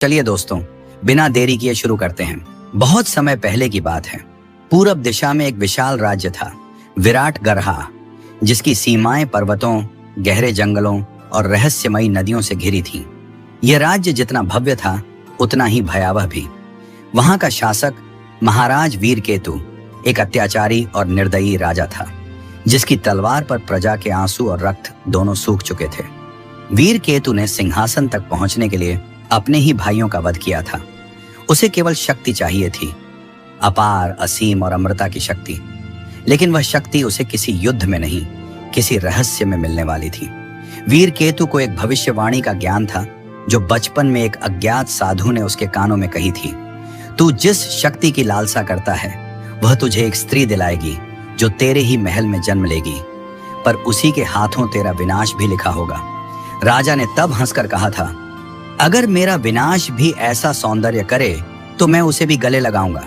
चलिए दोस्तों, बिना देरी किए शुरू करते हैं। बहुत समय पहले की बात है। पूरब दिशा में एक विशाल राज्य था, विराट गरहा, जिसकी सीमाएं पर्वतों, गहरे जंगलों और रहस्यमयी नदियों से घिरी थीं। यह राज्य जितना भव्य था, उतना ही भयावह भी। वहां का शासक महाराज वीरकेतु एक अत्याचारी और निर्दयी राजा था, जिसकी तलवार पर प्रजा के आंसू और रक्त दोनों सूख चुके थे। वीरकेतु ने सिंहासन तक पहुंचने के लिए अपने ही भाइयों का वध किया था। उसे केवल शक्ति चाहिए थी, अपार, असीम और अमरता की शक्ति। लेकिन वह शक्ति उसे किसी युद्ध में नहीं, किसी रहस्य में मिलने वाली थी। वीरकेतु को एक भविष्यवाणी का ज्ञान था, जो बचपन में एक अज्ञात साधु ने उसके कानों में कही थी। तू जिस शक्ति की लालसा करता है, वह तुझे एक स्त्री दिलाएगी जो तेरे ही महल में जन्म लेगी, पर उसी के हाथों तेरा विनाश भी लिखा होगा। राजा ने तब हंसकर कहा था, अगर मेरा विनाश भी ऐसा सौंदर्य करे तो मैं उसे भी गले लगाऊंगा।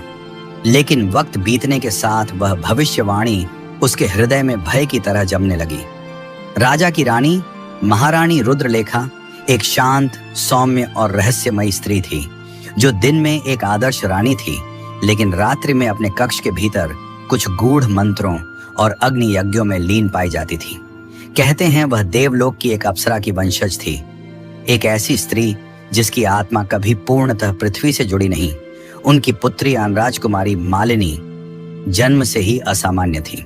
लेकिन वक्त बीतने के साथ वह भविष्यवाणी उसके हृदय में भय की तरह जमने लगी। राजा की रानी महारानी रुद्रलेखा एक शांत, सौम्य और रहस्यमयी स्त्री थी, जो दिन में एक आदर्श रानी थी, लेकिन रात्रि में अपने कक्ष के भीतर कुछ गूढ़ मंत्रों और अग्नि यज्ञों में लीन पाई जाती थी। कहते हैं वह देवलोक की एक अप्सरा की वंशज थी, एक ऐसी स्त्री जिसकी आत्मा कभी पूर्णतः पृथ्वी से जुड़ी नहीं। उनकी पुत्री राजकुमारी मालिनी जन्म से ही असामान्य थी।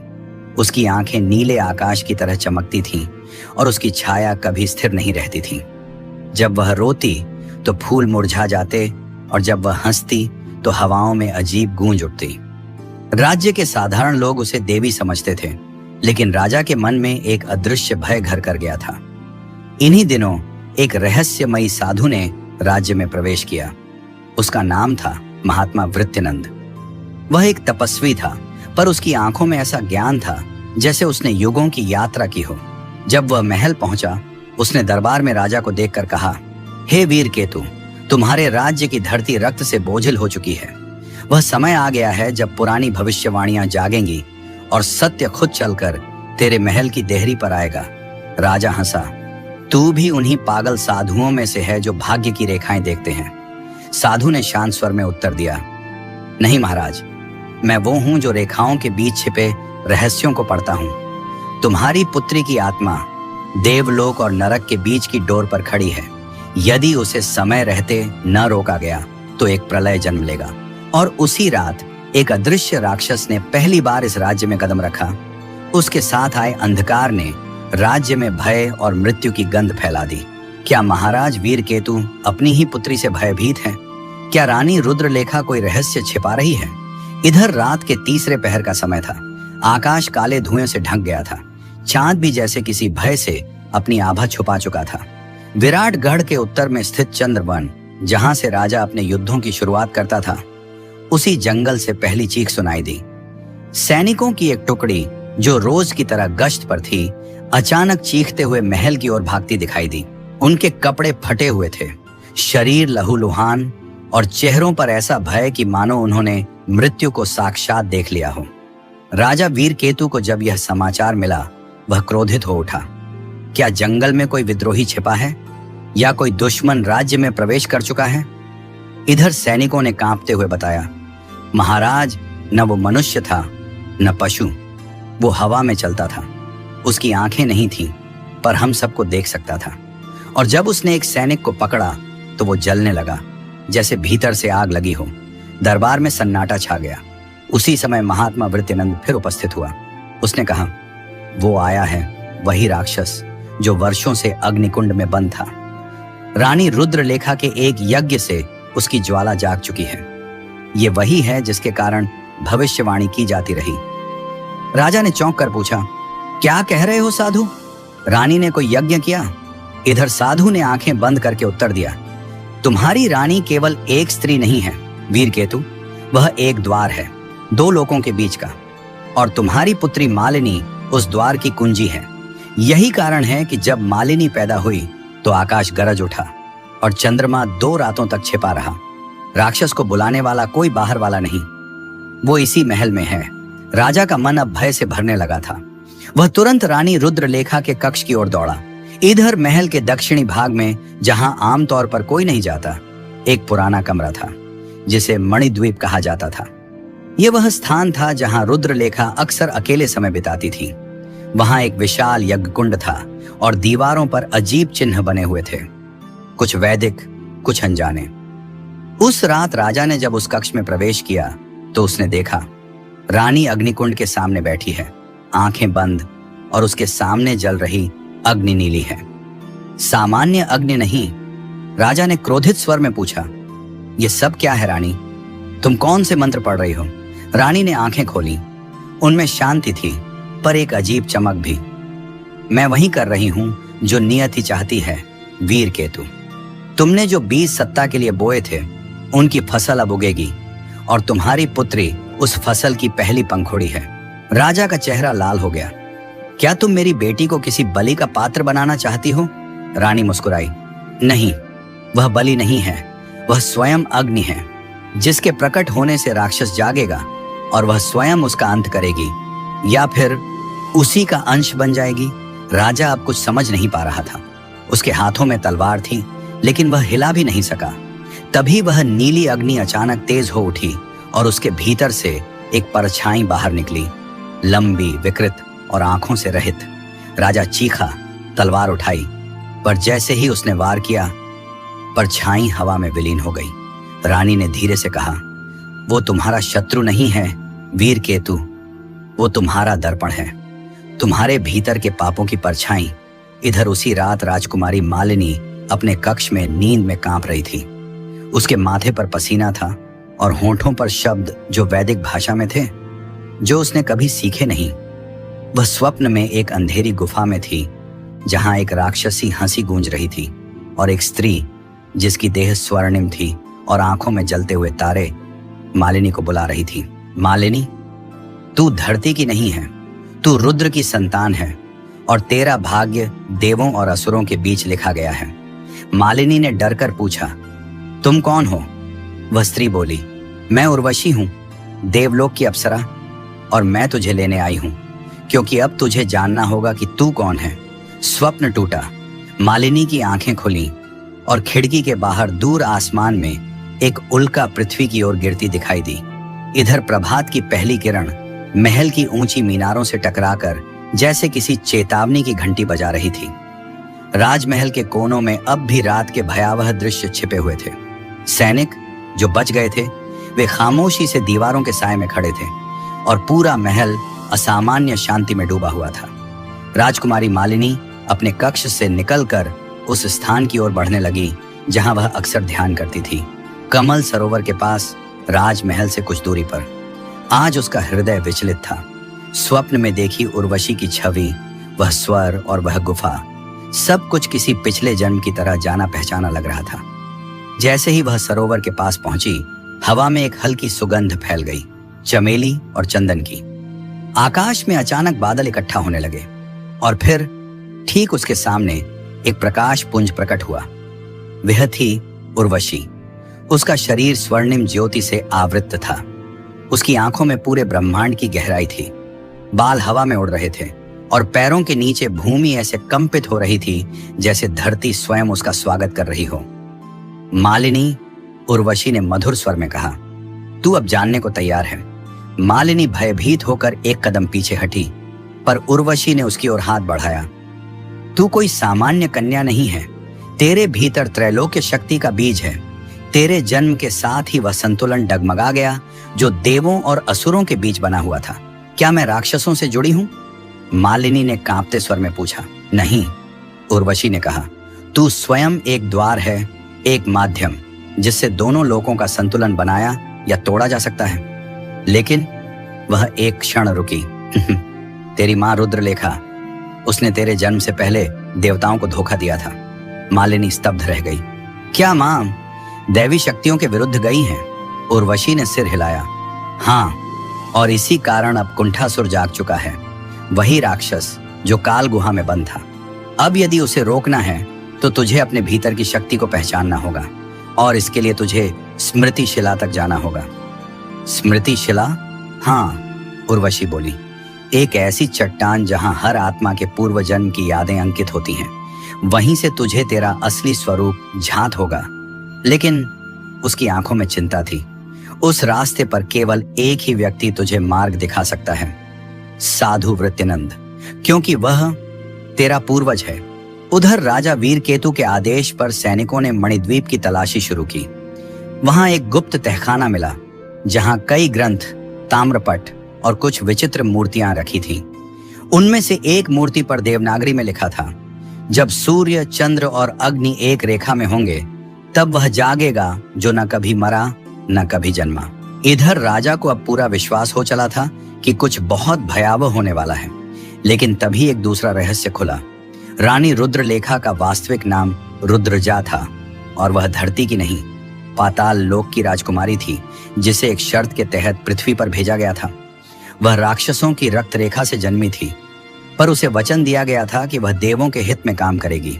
उसकी आंखें नीले आकाश की तरह चमकती थीं और उसकी छाया कभी स्थिर नहीं रहती थी। जब वह रोती तो फूल मुरझा जाते और जब वह हंसती तो हवाओं में अजीब गूंज उठती। राज्य के साधारण लोग उसे देवी समझते थे, लेकिन राजा के मन में एक अदृश्य भय घर कर गया था। इन्हीं दिनों एक रहस्यमयी साधु ने राज्य में प्रवेश किया। उसका नाम था महात्मा वृत्यनंद। वह एक तपस्वी था, पर उसकी आंखों में ऐसा ज्ञान था जैसे उसने युगों की यात्रा की हो। जब वह महल पहुंचा, उसने दरबार में राजा को देखकर कहा, हे वीरकेतु, तुम्हारे राज्य की धरती रक्त से बोझिल हो चुकी है। वह समय आ गया है जब पुरानी भविष्यवाणियां जागेंगी और सत्य खुद चलकर तेरे महल की देहरी पर आएगा। राजा हंसा, तू भी उन्हीं पागल साधुओं में से है जो भाग्य की रेखाएं देखते हैं। साधु ने शांत स्वर में उत्तर दिया, नहीं महाराज, मैं वो हूं जो रेखाओं के बीच छिपे रहस्यों को पढ़ता हूं। तुम्हारी पुत्री की आत्मा देवलोक और नरक के बीच की डोर पर खड़ी है। यदि उसे समय रहते न रोका गया तो एक प्रलय जन्म लेगा। और उसी रात एक अदृश्य राक्षस ने पहली बार इस राज्य में कदम रखा। उसके साथ आए अंधकार ने राज्य में भय और मृत्यु की गंध फैला दी। क्या महाराज वीरकेतु अपनी ही पुत्री से भयभीत हैं? क्या रानी रुद्रलेखा कोई रहस्य छिपा रही है? इधर रात के तीसरे पहर का समय था। आकाश काले धुएं से ढक गया था। चांद भी जैसे किसी भय से अपनी आभा छुपा चुका था। विराटगढ़ के उत्तर में स्थित चंद्रवन, जहां से राजा अपने युद्धों की शुरुआत करता था, उसी जंगल से पहली चीख सुनाई दी। सैनिकों की एक टुकड़ी जो रोज की तरह गश्त पर थी, अचानक चीखते हुए महल की ओर भागती दिखाई दी। उनके कपड़े फटे हुए थे, शरीर लहूलुहान और चेहरों पर ऐसा भय कि मानो उन्होंने मृत्यु को साक्षात देख लिया हो। राजा वीरकेतु को जब यह समाचार मिला, वह क्रोधित हो उठा। क्या जंगल में कोई विद्रोही छिपा है या कोई दुश्मन राज्य में प्रवेश कर चुका है? इधर सैनिकों ने कांपते हुए बताया, महाराज, न वो मनुष्य था न पशु, वो हवा में चलता था। उसकी आंखें नहीं थीं, पर हम सबको देख सकता था। और जब उसने एक सैनिक को पकड़ा तो वो जलने लगा, जैसे भीतर से आग लगी हो। दरबार में सन्नाटा छा गया। उसी समय महात्मा वृत्यनंद फिर उपस्थित हुआ। उसने कहा, वो आया है, वही राक्षस जो वर्षों से अग्निकुंड में बंद था। रानी रुद्रलेखा के एक यज्ञ से उसकी ज्वाला जाग चुकी है। ये वही है जिसके कारण भविष्यवाणी की जाती रही। राजा ने चौंक कर पूछा, क्या कह रहे हो साधु? रानी ने कोई यज्ञ किया? इधर साधु ने आंखें बंद करके उत्तर दिया, तुम्हारी रानी केवल एक स्त्री नहीं है वीरकेतु, वह एक द्वार है, दो लोकों के बीच का। और तुम्हारी पुत्री मालिनी उस द्वार की कुंजी है। यही कारण है कि जब मालिनी पैदा हुई तो आकाश गरज उठा और चंद्रमा 2 रातों तक छिपा रहा। राक्षस को बुलाने वाला कोई बाहर वाला नहीं, वो इसी महल में है। राजा का मन अब भय से भरने लगा था। वह तुरंत रानी रुद्रलेखा के कक्ष की ओर दौड़ा। इधर महल के दक्षिणी भाग में, जहां आमतौर पर कोई नहीं जाता, एक पुराना कमरा था जिसे मणिद्वीप कहा जाता था। यह वह स्थान था जहां रुद्रलेखा अक्सर अकेले समय बिताती थी। वहां एक विशाल यज्ञकुंड था और दीवारों पर अजीब चिन्ह बने हुए थे, कुछ वैदिक, कुछ अनजाने। उस रात राजा ने जब उस कक्ष में प्रवेश किया तो उसने देखा रानी अग्निकुंड के सामने बैठी है, आंखें बंद, और उसके सामने जल रही अग्नि नीली है। सामान्य अग्नि नहीं। राजा ने क्रोधित स्वर में पूछा, यह सब क्या है रानी? तुम कौन से मंत्र पढ़ रही हो? रानी ने आंखें खोली। उनमें शांति थी पर एक अजीब चमक भी। मैं वही कर रही हूं जो नियति चाहती है, वीर केतु। तुमने जो बीज सत्ता के लिए बोए थे उनकी फसल अब उगेगी और तुम्हारी पुत्री उस फसल की पहली पंखुड़ी है। राजा का चेहरा लाल हो गया। क्या तुम मेरी बेटी को किसी बलि का पात्र बनाना चाहती हो? रानी मुस्कुराई। नहीं, वह बलि नहीं है, वह स्वयं अग्नि है, जिसके प्रकट होने से राक्षस जागेगा और वह स्वयं उसका अंत करेगी, या फिर उसी का अंश बन जाएगी। राजा अब कुछ समझ नहीं पा रहा था। उसके हाथों में तलवार थी लेकिन वह हिला भी नहीं सका। तभी वह नीली अग्नि अचानक तेज हो उठी और उसके भीतर से एक परछाई बाहर निकली, लंबी, विकृत और आंखों से रहित। राजा चीखा, तलवार उठाई, पर जैसे ही उसने वार किया परछाई हवा में विलीन हो गई। रानी ने धीरे से कहा, वो तुम्हारा शत्रु नहीं है वीर केतु, वो तुम्हारा दर्पण है। तुम्हारे भीतर के पापों की परछाई। इधर उसी रात राजकुमारी मालिनी अपने कक्ष में नींद में कांप रही थी। उसके माथे पर पसीना था और होंठों पर शब्द जो वैदिक भाषा में थे, जो उसने कभी सीखे नहीं। वह स्वप्न में एक अंधेरी गुफा में थी जहां एक राक्षसी हंसी गूंज रही थी और एक स्त्री जिसकी देह स्वर्णिम थी और आंखों में जलते हुए तारे मालिनी को बुला रही थी। मालिनी, तू धरती की नहीं है, तू रुद्र की संतान है और तेरा भाग्य देवों और असुरों के बीच लिखा गया है। मालिनी ने डरकर पूछा, तुम कौन हो? वह स्त्री बोली, मैं उर्वशी हूं, देवलोक की अप्सरा, और मैं तुझे लेने आई हूं क्योंकि अब तुझे जानना होगा कि तू कौन है। स्वप्न टूटा। मालिनी की आंखें खुली और खिड़की के बाहर दूर आसमान में एक उल्का पृथ्वी की ओर गिरती दिखाई दी। इधर प्रभात की पहली किरण महल की ऊंची मीनारों से टकराकर जैसे किसी चेतावनी की घंटी बजा रही थी। राजमहल के कोनों में अब भी रात के भयावह दृश्य छिपे हुए थे। सैनिक जो बच गए थे वे खामोशी से दीवारों के साए में खड़े थे और पूरा महल असामान्य शांति में डूबा हुआ था। राजकुमारी मालिनी अपने कक्ष से निकलकर उस स्थान की ओर बढ़ने लगी जहां वह अक्सर ध्यान करती थी, कमल सरोवर के पास, राजमहल से कुछ दूरी पर। आज उसका हृदय विचलित था। स्वप्न में देखी उर्वशी की छवि, वह स्वर और वह गुफा, सब कुछ किसी पिछले जन्म की तरह जाना पहचाना लग रहा था। जैसे ही वह सरोवर के पास पहुंची, हवा में एक हल्की सुगंध फैल गई, चमेली और चंदन की। आकाश में अचानक बादल इकट्ठा होने लगे और फिर ठीक उसके सामने एक प्रकाश पुंज प्रकट हुआ। वह थी उर्वशी। उसका शरीर स्वर्णिम ज्योति से आवृत था। उसकी आंखों में पूरे ब्रह्मांड की गहराई थी। बाल हवा में उड़ रहे थे और पैरों के नीचे भूमि ऐसे कंपित हो रही थी जैसे धरती स्वयं उसका स्वागत कर रही हो। मालिनी, उर्वशी ने मधुर स्वर में कहा, तू अब जानने को तैयार है। मालिनी भयभीत होकर एक कदम पीछे हटी, पर उर्वशी ने उसकी ओर हाथ बढ़ाया। तू कोई सामान्य कन्या नहीं है। तेरे भीतर त्रैलोक्य शक्ति का बीज है। तेरे जन्म के साथ ही वह संतुलन डगमगा गया जो देवों और असुरों के बीच बना हुआ था। क्या मैं राक्षसों से जुड़ी हूं? मालिनी ने कांपते स्वर में पूछा। नहीं, उर्वशी ने कहा, तू स्वयं एक द्वार है, एक माध्यम जिससे दोनों लोकों का संतुलन बनाया या तोड़ा जा सकता है। लेकिन वह एक क्षण रुकी। तेरी मां रुद्रलेखा, उसने तेरे जन्म से पहले देवताओं को धोखा दिया था। मालिनी स्तब्ध रह गई। क्या मां दैवी शक्तियों के विरुद्ध गई हैं? उर्वशी ने सिर हिलाया। हाँ, और इसी कारण अब कुंठासुर जाग चुका है, वही राक्षस जो काल गुहा में बंद था। अब यदि उसे रोकना है तो तुझे अपने भीतर की शक्ति को पहचानना होगा और इसके लिए तुझे स्मृति शिला तक जाना होगा। स्मृति शिला? हाँ, उर्वशी बोली, एक ऐसी चट्टान जहां हर आत्मा के पूर्व जन्म की यादें अंकित होती हैं। वहीं से तुझे तेरा असली स्वरूप झांत होगा। लेकिन उसकी आंखों में चिंता थी। उस रास्ते पर केवल एक ही व्यक्ति तुझे मार्ग दिखा सकता है, साधु वृत्यनंद, क्योंकि वह तेरा पूर्वज है। उधर राजा वीरकेतु के आदेश पर सैनिकों ने मणिद्वीप की तलाशी शुरू की। वहां एक गुप्त तहखाना मिला जहां कई ग्रंथ, ताम्रपट और कुछ विचित्र मूर्तियां रखी थीं। उनमें से एक मूर्ति पर देवनागरी में लिखा था, जब सूर्य, चंद्र और अग्नि एक रेखा में होंगे तब वह जागेगा जो न कभी मरा न कभी जन्मा। इधर राजा को अब पूरा विश्वास हो चला था कि कुछ बहुत भयावह होने वाला है। लेकिन तभी एक दूसरा रहस्य खुला। रानी रुद्रलेखा का वास्तविक नाम रुद्रजा था और वह धरती की नहीं, पाताल लोक की राजकुमारी थी, जिसे एक शर्त के तहत पृथ्वी पर भेजा गया था। वह राक्षसों की रक्त रेखा से जन्मी थी, पर उसे वचन दिया गया था कि वह देवों के हित में काम करेगी।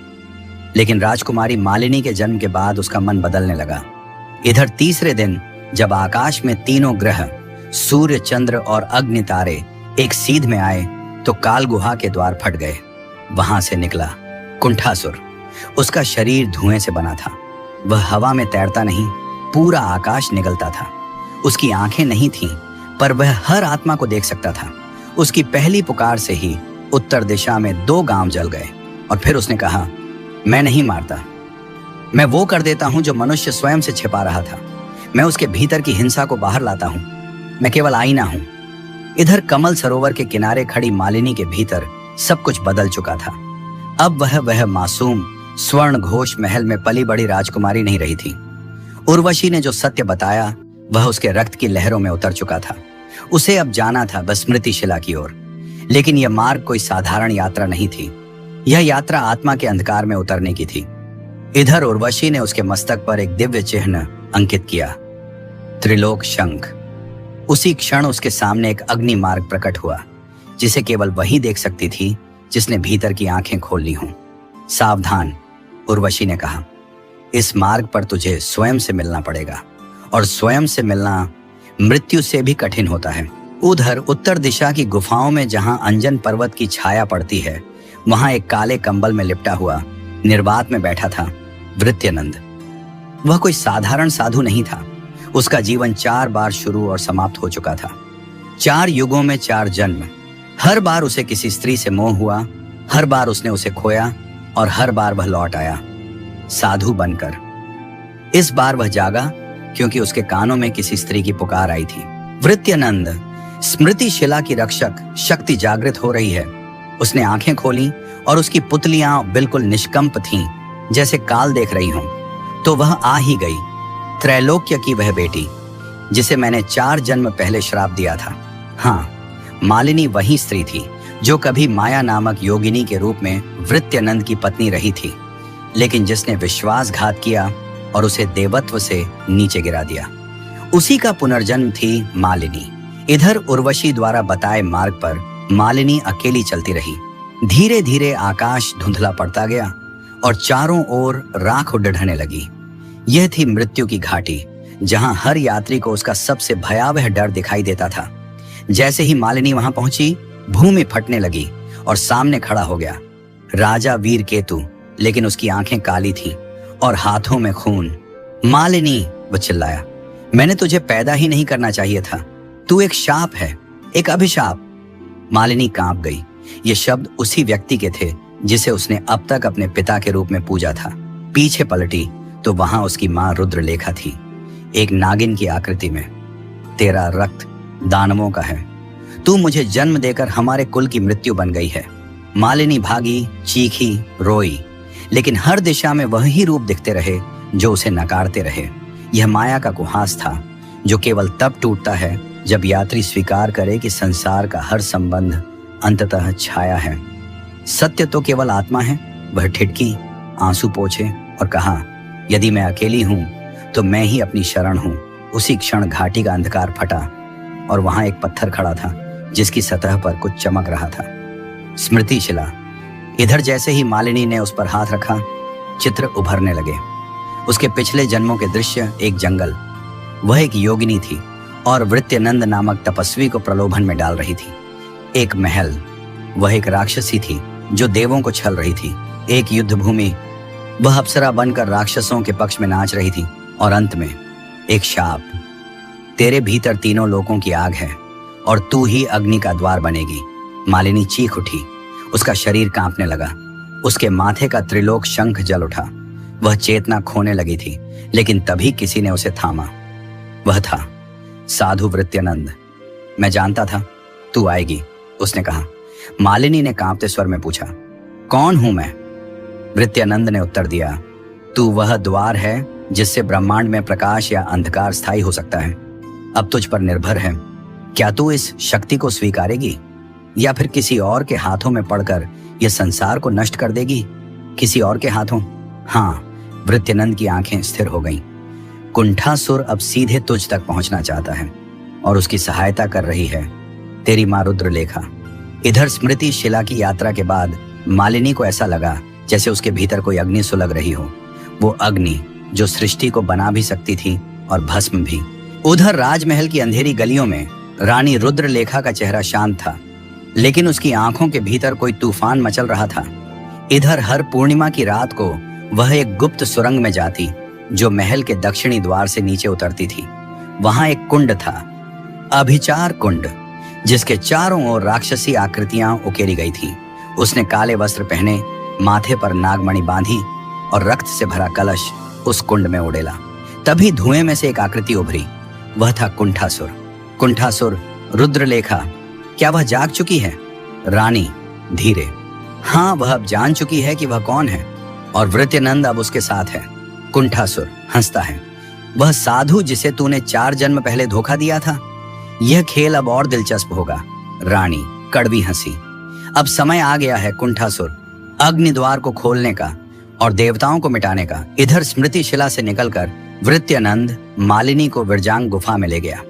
लेकिन राजकुमारी मालिनी के जन्म के बाद उसका मन बदलने लगा। इधर तीसरे दिन जब आकाश में तीनों ग्रह, सूर्य, चंद्र और अग्नि तारे एक सीध में आए तो काल गुहा के द्वार फट गए। वहां से निकला कुंठासुर। उसका शरीर धुएं से बना था। वह हवा में तैरता नहीं, पूरा आकाश निगलता था। उसकी आंखें नहीं थीं, पर वह हर आत्मा को देख सकता था। उसकी पहली पुकार से ही उत्तर दिशा में 2 गांव जल गए और फिर उसने कहा, मैं नहीं मारता, मैं वो कर देता हूं जो मनुष्य स्वयं से छिपा रहा था। मैं उसके भीतर की हिंसा को बाहर लाता हूं। मैं केवल आईना हूं। इधर कमल सरोवर के किनारे खड़ी मालिनी के भीतर सब कुछ बदल चुका था। अब वह मासूम स्वर्ण घोष महल में पली बड़ी राजकुमारी नहीं रही थी। उर्वशी ने जो सत्य बताया वह उसके रक्त की लहरों में उतर चुका था। उसे अब जाना था बस स्मृति शिला की ओर। लेकिन यह मार्ग कोई साधारण यात्रा नहीं थी। यह यात्रा आत्मा के अंधकार में उतरने की थी। इधर उर्वशी ने उसके मस्तक पर एक दिव्य चिन्ह अंकित किया, त्रिलोक शंख। उसी क्षण उसके सामने एक अग्नि मार्ग प्रकट हुआ, जिसे केवल वही देख सकती थी जिसने भीतर की आंखें खोल ली हों। सावधान, उर्वशी ने कहा, इस मार्ग पर तुझे स्वयं से मिलना पड़ेगा, और स्वयं से मिलना मृत्यु से भी कठिन होता है। उधर उत्तर दिशा की गुफाओं में जहां अंजन पर्वत की छाया पड़ती है, वहां एक काले कंबल में लिपटा हुआ निर्वात में बैठा था वृत्यनंद। वह कोई साधारण साधु नहीं था। उसका जीवन 4 बार शुरू और समाप्त हो चुका था। 4 युगों में 4 जन्म। हर बार उसे किसी स्त्री से मोह हुआ, हर बार उसने उसे खोया और हर बार वह लौट आया साधु बनकर। इस बार वह जागा क्योंकि उसके कानों में किसी स्त्री की पुकार आई थी, वृत्यनंद, स्मृति शिला की रक्षक शक्ति जागृत हो रही है। उसने आंखें खोली और उसकी पुतलियां बिल्कुल निष्कंप थीं, जैसे काल देख रही हों। तो वह आ ही गई, त्रैलोक्य की वह बेटी जिसे मैंने 4 जन्म पहले श्राप दिया था। हाँ, मालिनी वही स्त्री थी जो कभी माया नामक योगिनी के रूप में वृत्यनंद की पत्नी रही थी, लेकिन जिसने विश्वासघात किया और उसे देवत्व से नीचे गिरा दिया। उसी का पुनर्जन्म थी मालिनी। इधर उर्वशी द्वारा बताए मार्ग पर मालिनी अकेली चलती रही। धीरे धीरे आकाश धुंधला पड़ता गया और चारों ओर राख उड़ने लगी। यह थी मृत्यु की घाटी, जहां हर यात्री को उसका सबसे भयावह डर दिखाई देता था। जैसे ही मालिनी वहां पहुंची, भूमि फटने लगी और सामने खड़ा हो गया राजा वीरकेतु, लेकिन उसकी आंखें काली थीं और हाथों में खून। मालिनी, वो चिल्लाया, मैंने तुझे पैदा ही नहीं करना चाहिए था। तू एक शाप है, एक अभिशाप। मालिनी कांप गई। ये शब्द उसी व्यक्ति के थे जिसे उसने अब तक अपने पिता के रूप में पूजा था। पीछे पलटी तो वहां उसकी मां रुद्रलेखा थी, एक नागिन की आकृति में। तेरा रक्त दानवों का है। तू मुझे जन्म देकर हमारे कुल की मृत्यु बन गई है। मालिनी भागी, चीखी, रोई, लेकिन हर दिशा में वही रूप दिखते रहे जो उसे नकारते रहे। यह माया का कुहास था जो केवल तब टूटता है जब यात्री स्वीकार करे कि संसार का हर संबंध अंततः छाया है। सत्य तो केवल आत्मा है। वह ठिठकी, आंसू पोंछे और कहा, यदि मैं अकेली हूं तो मैं ही अपनी शरण हूं। उसी क्षण घाटी का अंधकार फटा और वहां एक पत्थर खड़ा था जिसकी सतह पर कुछ चमक रहा था, स्मृति शिला। इधर जैसे ही मालिनी ने उस पर हाथ रखा, चित्र उभरने लगे। उसके पिछले जन्मों के दृश्य, एक जंगल, वह एक योगिनी थी और वृत्यनंद नामक तपस्वी को प्रलोभन में डाल रही थी। एक महल, वह एक राक्षसी थी जो देवों को छल रही थी। एक युद्ध भूमि, वह अप्सरा बनकर राक्षसों के पक्ष में नाच रही थी। और अंत में एक शाप। तेरे भीतर तीनों लोकों की आग है और तू ही अग्नि का द्वार बनेगी। मालिनी चीख उठी, उसका शरीर कांपने लगा। उसके माथे का त्रिलोक शंख जल उठा। वह चेतना खोने लगी थी, लेकिन तभी किसी ने उसे थामा। वह था साधु वृत्यानंद। मैं जानता था तू आएगी, उसने कहा। मालिनी ने कांपते स्वर में पूछा, कौन हूं मैं? वृत्यानंद ने उत्तर दिया, तू वह द्वार है जिससे ब्रह्मांड में प्रकाश या अंधकार स्थायी हो सकता है। अब तुझ पर निर्भर है, क्या तू इस शक्ति को स्वीकारेगी या फिर किसी और के हाथों में पड़कर यह संसार को नष्ट कर देगी? किसी और के हाथों? हाँ। वृत्यानंद की आंखें स्थिर हो गईं। कुंठासुर अब सीधे तुझ तक पहुंचना चाहता है और उसकी सहायता कर रही है तेरी मां रुद्रलेखा। इधर स्मृति शिला की यात्रा के बाद मालिनी को ऐसा लगा जैसे उसके भीतर कोई अग्नि सुलग रही हो। वो अग्नि जो सृष्टि को बना भी सकती थी और भस्म भी। उधर राजमहल की अंधेरी गलियों में रानी रुद्रलेखा का चेहरा शांत था, लेकिन उसकी आंखों के भीतर कोई तूफान मचल रहा था। इधर हर पूर्णिमा की रात को वह एक गुप्त सुरंग में जाती जो महल के दक्षिणी द्वार से नीचे उतरती थी। वहां एक कुंड था, अभिचार कुंड, जिसके चारों ओर राक्षसी आकृतियां उकेरी गई थी। उसने काले वस्त्र पहने, माथे पर नागमणि बांधी और रक्त से भरा कलश उस कुंड में उड़ेला। तभी धुएं में से एक आकृति उभरी। वह था कुंठासुर। कुंठासुर, रुद्रलेखा, क्या वह जाग चुकी है? रानी, धीरे। हाँ, वह अब जान चुकी है कि वह कौन है और वृत्यानंद अब उसके साथ है। कुंठासुर हंसता है। वह साधु जिसे तूने 4 जन्म पहले धोखा दिया था। यह खेल अब और दिलचस्प होगा। रानी कड़वी हंसी। अब समय आ गया है कुंठासुर, अग्नि द्वार को खोलने का और देवताओं को मिटाने का। इधर स्मृति शिला से निकलकर वृत्यानंद मालिनी को विरजांग गुफा में ले गया।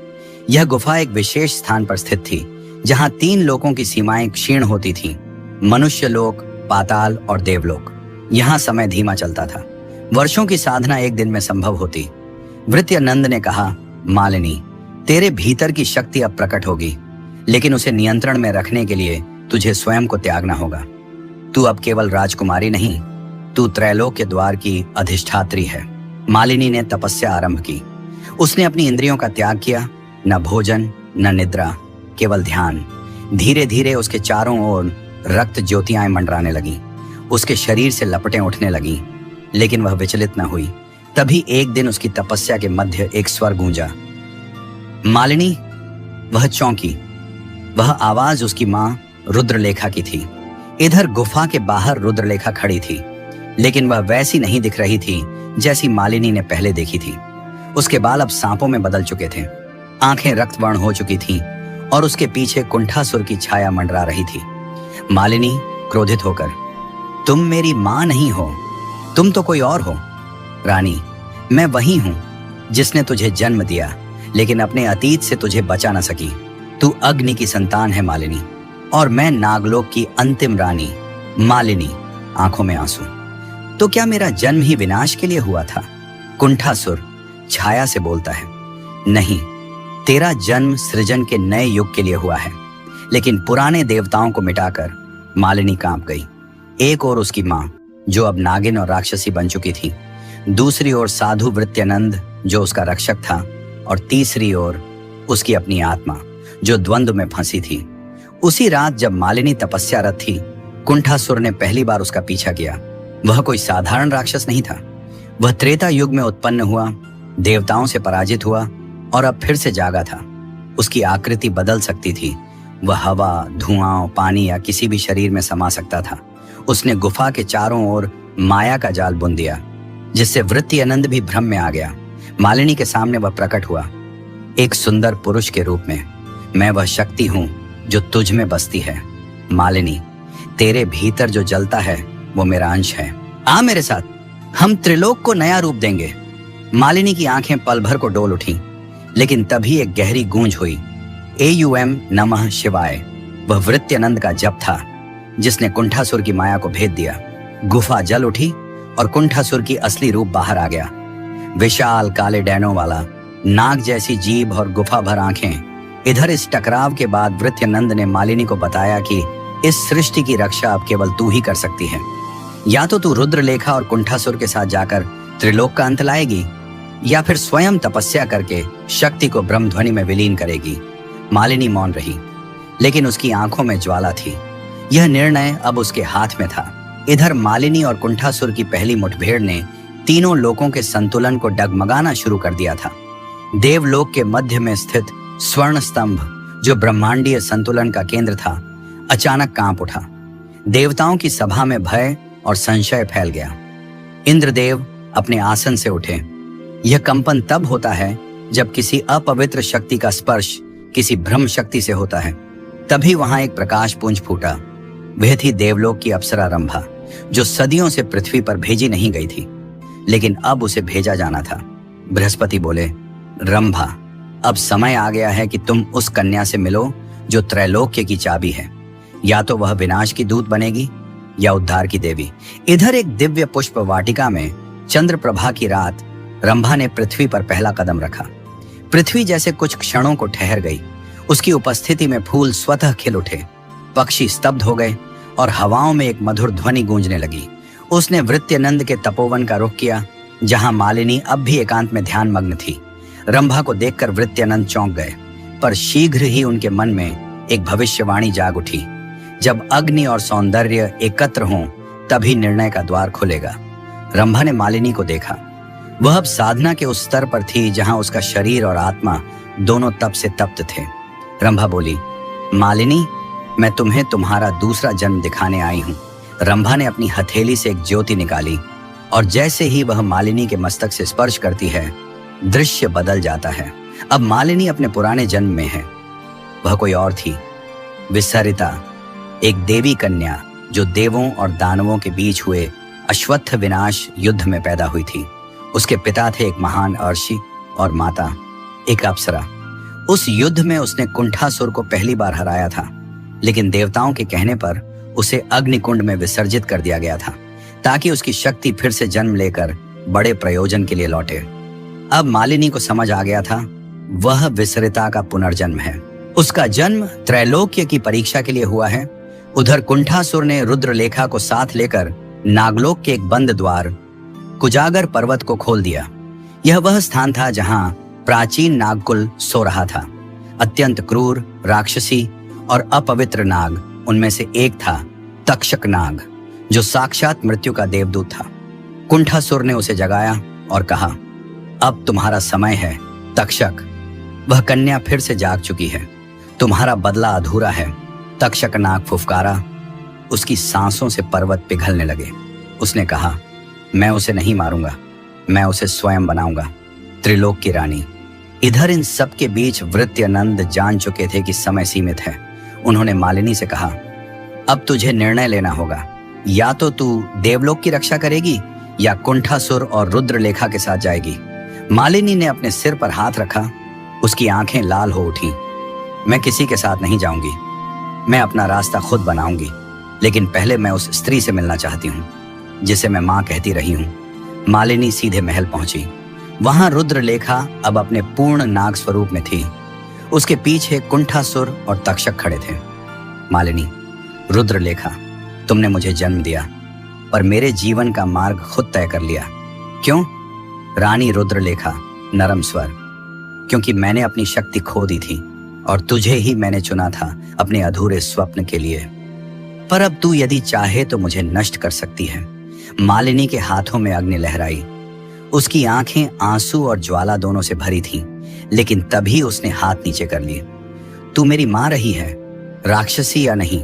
यह गुफा एक विशेष स्थान पर स्थित थी जहां 3 लोकों की सीमाएं क्षीण होती थीं, मनुष्य लोक, पाताल और देवलोक। यहां समय धीमा चलता था। वर्षों की साधना एक दिन में संभव होती। वृत्यानंद ने कहा, मालिनी, तेरे भीतर की शक्ति अब प्रकट होगी, लेकिन उसे नियंत्रण में रखने के लिए तुझे स्वयं को त्यागना होगा। तू अब केवल राजकुमारी नहीं, तू त्रैलोक के द्वार की अधिष्ठात्री है। मालिनी ने तपस्या आरंभ की। उसने अपनी इंद्रियों का त्याग किया, न भोजन न निद्रा, केवल ध्यान। धीरे धीरे उसके चारों ओर रक्त ज्योतियां मंडराने लगी। उसके शरीर से लपटें उठने लगी, लेकिन वह विचलित न हुई। तभी एक दिन उसकी तपस्या के मध्य एक स्वर गूंजा, मालिनी। वह चौंकी। वह आवाज उसकी मां रुद्रलेखा की थी। इधर गुफा के बाहर रुद्रलेखा खड़ी थी, लेकिन वह वैसी नहीं दिख रही थी जैसी मालिनी ने पहले देखी थी। उसके बाल अब सांपों में बदल चुके थे, आंखें रक्तवर्ण हो चुकी थीं और उसके पीछे कुंठासुर की छाया मंडरा रही थी। मालिनी क्रोधित होकर, तुम मेरी मां नहीं हो, तुम तो कोई और हो। रानी, मैं वही हूं जिसने तुझे जन्म दिया, लेकिन अपने अतीत से तुझे बचा न सकी। तू अग्नि की संतान है मालिनी, और मैं नागलोक की अंतिम रानी। मालिनी, आंखों में आंसू। तो क्या मेरा जन्म ही विनाश के लिए हुआ था? कुंठासुर छाया से बोलता है, नहीं, तेरा जन्म सृजन के नए युग के लिए हुआ है। लेकिन पुराने देवताओं को मिटाकर मालिनी कांप गई। एक ओर उसकी मां, जो अब नागिन और राक्षसी बन चुकी थी, दूसरी ओर साधु वृत्यानंद, जो उसका रक्षक था, और तीसरी ओर उसकी अपनी आत्मा, जो द्वंद्व में फंसी थी। उसी रात जब मालिनी तपस्यारत थी, कुंठासुर ने पहली बार उसका पीछा किया। वह कोई साधारण राक्षस नहीं था। वह त्रेता युग में उत्पन्न हुआ, देवताओं से पराजित हुआ और अब फिर से जागा था। उसकी आकृति बदल सकती थी। वह हवा, धुआं, पानी या किसी भी शरीर में समा सकता था। उसने गुफा के चारों ओर माया का जाल बुन दिया, जिससे वृत्यानंद भी भ्रम में आ गया। मालिनी के सामने वह प्रकट हुआ, एक सुंदर पुरुष के रूप में। मैं वह शक्ति हूं जो तुझ में बसती है। मालिनी, तेरे भीतर जो जलता है वो मेरा अंश है। आ मेरे साथ, हम त्रिलोक को नया रूप देंगे। मालिनी की आंखें पल भर को डोल उठी, लेकिन तभी एक गहरी गूंज हुई, AUM नमः शिवाय। वह वृत्यानंद का जप था, जिसने कुंठासुर की माया को भेद दिया। गुफा जल उठी और कुंठासुर की असली रूप बाहर आ गया। विशाल काले डैनों वाला, नाग जैसी जीभ और गुफा भर आंखें। इधर इस टकराव के बाद वृत्यानंद ने मालिनी को बताया कि इस सृष्टि की रक्षा अब केवल तू ही कर सकती है। या तो तू रुद्रलेखा और कुंठासुर के साथ जाकर त्रिलोक का अंत लाएगी, या फिर स्वयं तपस्या करके शक्ति को ब्रह्मध्वनि में विलीन करेगी। मालिनी मौन रही, लेकिन उसकी आंखों में ज्वाला थी। यह निर्णय अब उसके हाथ में था। इधर मालिनी और कुंठासुर की पहली मुठभेड़ ने तीनों लोकों के संतुलन को डगमगाना शुरू कर दिया था। देवलोक के मध्य में स्थित स्वर्ण स्तंभ, जो ब्रह्मांडीय संतुलन का केंद्र था, अचानक कांप उठा। देवताओं की सभा में भय और संशय फैल गया। इंद्रदेव अपने आसन से उठे। यह कंपन तब होता है जब किसी अपवित्र शक्ति का स्पर्श किसी ब्रह्म शक्ति से होता है। तभी वहां एक प्रकाश पुंज फूटा। वह थी देवलोक की अप्सरा रंभा, जो सदियों से पृथ्वी पर भेजी नहीं गई थी, लेकिन अब उसे भेजा जाना था। बृहस्पति बोले, रंभा, अब समय आ गया है कि तुम उस कन्या से मिलो जो त्रैलोक्य की चाबी है। या तो वह विनाश की दूत बनेगी या उद्धार की देवी। इधर एक दिव्य पुष्प वाटिका में चंद्र प्रभा की रात रंभा ने पृथ्वी पर पहला कदम रखा। पृथ्वी जैसे कुछ क्षणों को ठहर गई। उसकी उपस्थिति में फूल स्वतः खिल उठे, पक्षी स्तब्ध हो गए और हवाओं में एक मधुर ध्वनि गूंजने लगी। उसने वृत्यनंद के तपोवन का रुख किया, जहां मालिनी अब भी एकांत में ध्यान मग्न थी। रंभा को देखकर वृत्यनंद चौंक गए, पर शीघ्र ही उनके मन में एक भविष्यवाणी जाग उठी। जब अग्नि और सौंदर्य एकत्र हों, तभी निर्णय का द्वार खुलेगा। रंभा ने मालिनी को देखा। वह अब साधना के उस स्तर पर थी जहां उसका शरीर और आत्मा दोनों तप से तप्त थे। रंभा बोली, मालिनी, मैं तुम्हें तुम्हारा दूसरा जन्म दिखाने आई हूं। रंभा ने अपनी हथेली से एक ज्योति निकाली और जैसे ही वह मालिनी के मस्तक से स्पर्श करती है, दृश्य बदल जाता है। अब मालिनी अपने पुराने जन्म में है। वह कोई और थी, विसरिता, एक देवी कन्या जो देवों और दानवों के बीच हुए अश्वत्थ विनाश युद्ध में पैदा हुई थी। उसके पिता थे एक महान अर्षि और माता एक अप्सरा। उस युद्ध में उसने कुंठासुर को पहली बार हराया था, लेकिन देवताओं के कहने पर उसे अग्निकुंड में विसर्जित कर दिया गया था, ताकि उसकी शक्ति फिर से जन्म लेकर बड़े प्रयोजन के लिए लौटे। अब मालिनी को समझ आ गया था, वह विसरिता का पुनर्जन्म है। उसका जन्म त्रैलोक्य की परीक्षा के लिए हुआ है। उधर कुंठासुर ने रुद्रलेखा को साथ लेकर नागलोक के एक बंद द्वार कुजागर पर्वत को खोल दिया। यह वह स्थान था जहां प्राचीन नागकुल सो रहा था। अत्यंत क्रूर, राक्षसी और अपवित्र नाग, उनमें से एक था तक्षक नाग, जो साक्षात मृत्यु का देवदूत था। कुंठासुर ने उसे जगाया और कहा, अब तुम्हारा समय है तक्षक। वह कन्या फिर से जाग चुकी है, तुम्हारा बदला अधूरा है। तक्षक नाग फुफकारा। उसकी सांसों से पर्वत पिघलने लगे। उसने कहा, मैं उसे नहीं मारूंगा, मैं उसे स्वयं बनाऊंगा, त्रिलोक की रानी। इधर इन सब के बीच वृत्यनंद जान चुके थे कि समय सीमित है। उन्होंने मालिनी से कहा, अब तुझे निर्णय लेना होगा, या तो तू देवलोक की रक्षा करेगी या कुंठासुर और रुद्रलेखा के साथ जाएगी। मालिनी ने अपने सिर पर हाथ रखा। उसकी आंखें लाल हो उठी। मैं किसी के साथ नहीं जाऊंगी, मैं अपना रास्ता खुद बनाऊंगी, लेकिन पहले मैं उस स्त्री से मिलना चाहती हूँ जिसे मैं माँ कहती रही हूँ। मालिनी सीधे महल पहुंची। वहां रुद्रलेखा अब अपने पूर्ण नाग स्वरूप में थी। उसके पीछे कुंठासुर और तक्षक खड़े थे। मालिनी, रुद्रलेखा, तुमने मुझे जन्म दिया, पर मेरे जीवन का मार्ग खुद तय कर लिया। क्यों? रानी रुद्रलेखा, नरम स्वर, क्योंकि मैंने अपनी शक्ति खो दी थी और तुझे ही मैंने चुना था अपने अधूरे स्वप्न के लिए। पर अब तू यदि चाहे तो मुझे नष्ट कर सकती है। मालिनी के हाथों में अग्नि लहराई। उसकी आंखें आंसू और ज्वाला दोनों से भरी थीं, लेकिन तभी उसने हाथ नीचे कर लिए। तू मेरी मां रही है, राक्षसी या नहीं,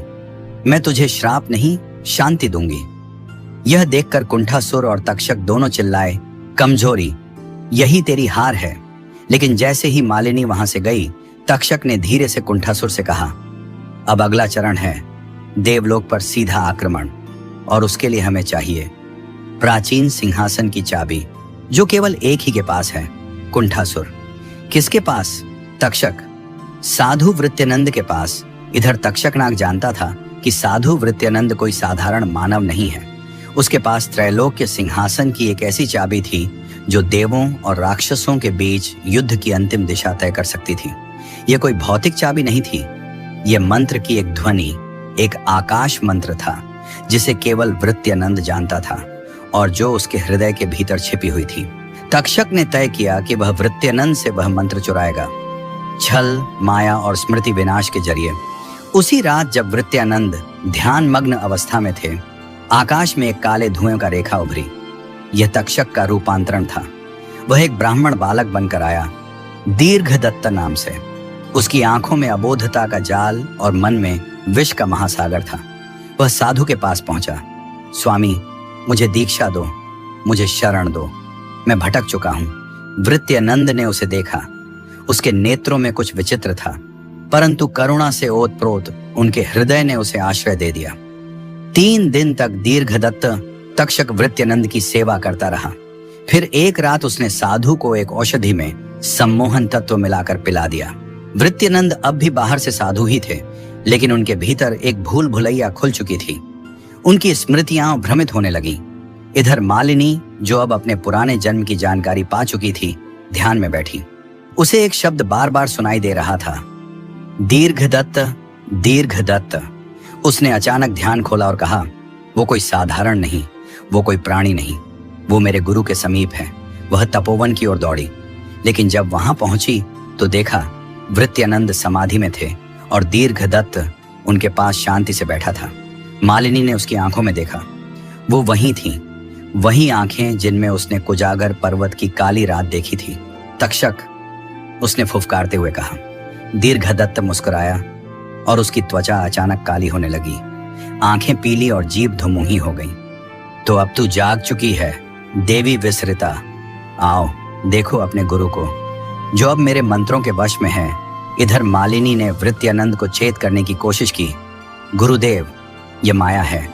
मैं तुझे श्राप नहीं, शांति दूंगी। यह देखकर कुंठासुर और तक्षक दोनों चिल्लाए, कमजोरी, यही तेरी हार है। लेकिन जैसे ही मालिनी वहां से गई, तक्षक ने धीरे से कुंठासुर से कहा, अब अगला चरण है देवलोक पर सीधा आक्रमण, और उसके लिए हमें चाहिए प्राचीन सिंहासन की चाबी, जो केवल एक ही के पास है। कुंठासुर, किसके पास? तक्षक, साधु वृत्यनंद के पास। इधर तक्षक नाग जानता था कि साधु वृत्यनंद कोई साधारण मानव नहीं है। उसके पास त्रैलोक्य सिंहासन की एक ऐसी चाबी थी जो देवों और राक्षसों के बीच युद्ध की अंतिम दिशा तय कर सकती थी। यह कोई भौतिक चाबी नहीं थी, यह मंत्र की एक ध्वनि, एक आकाश मंत्र था जिसे केवल वृत्यनंद जानता था और जो उसके हृदय के भीतर छिपी हुई थी। तक्षक ने तय किया कि वह वृत्यनंद से वह मंत्र चुराएगा, छल, माया और स्मृति विनाश के जरिए। उसी रात जब वृत्यानंद ध्यान मग्न अवस्था में थे, आकाश में एक काले धुएं का रेखा उभरी। यह तक्षक का रूपांतरण था। वह एक ब्राह्मण बालक बनकर आया, दीर्घदत्त नाम से। उसकी आंखों में अबोधता का जाल और मन में विष का महासागर था। वह साधु के पास पहुंचा। स्वामी, मुझे दीक्षा दो, मुझे शरण दो, मैं भटक चुका हूं। वृत्यानंद ने उसे देखा। उसके नेत्रों में कुछ विचित्र था, परंतु करुणा से ओतप्रोत उनके हृदय ने उसे आश्रय दे दिया। 3 दिन तक दीर्घदत्त तक्षक वृत्यानंद की सेवा करता रहा। फिर एक रात उसने साधु को एक औषधि में सम्मोहन तत्व मिलाकर पिला दिया। वृत्यानंद अब भी बाहर से साधु ही थे, लेकिन उनके भीतर एक भूल भुलैया खुल चुकी थी। उनकी स्मृतियां भ्रमित होने लगी। इधर मालिनी, जो अब अपने पुराने जन्म की जानकारी पा चुकी थी, ध्यान में बैठी। उसे एक शब्द बार बार सुनाई दे रहा था, दीर्घदत्त, दीर्घदत्त। उसने अचानक ध्यान खोला और कहा, वो कोई साधारण नहीं, वो कोई प्राणी नहीं, वो मेरे गुरु के समीप है। वह तपोवन की ओर दौड़ी, लेकिन जब वहां पहुंची तो देखा वृत्यानंद समाधि में थे और दीर्घदत्त उनके पास शांति से बैठा था। मालिनी ने उसकी आंखों में देखा। वो वही थी, वही आंखें जिनमें उसने कुजागर पर्वत की काली रात देखी थी। तक्षक, उसने फुफकारते हुए कहा। दीर्घदत्त मुस्कुराया और उसकी त्वचा अचानक काली होने लगी, आंखें पीली और जीभ धुमुही हो गई। तो अब तू जाग चुकी है, देवी विसृता। आओ देखो अपने गुरु को, जो अब मेरे मंत्रों के वश में है। इधर मालिनी ने वृत्यानंद को चेत करने की कोशिश की। गुरुदेव, यह माया है,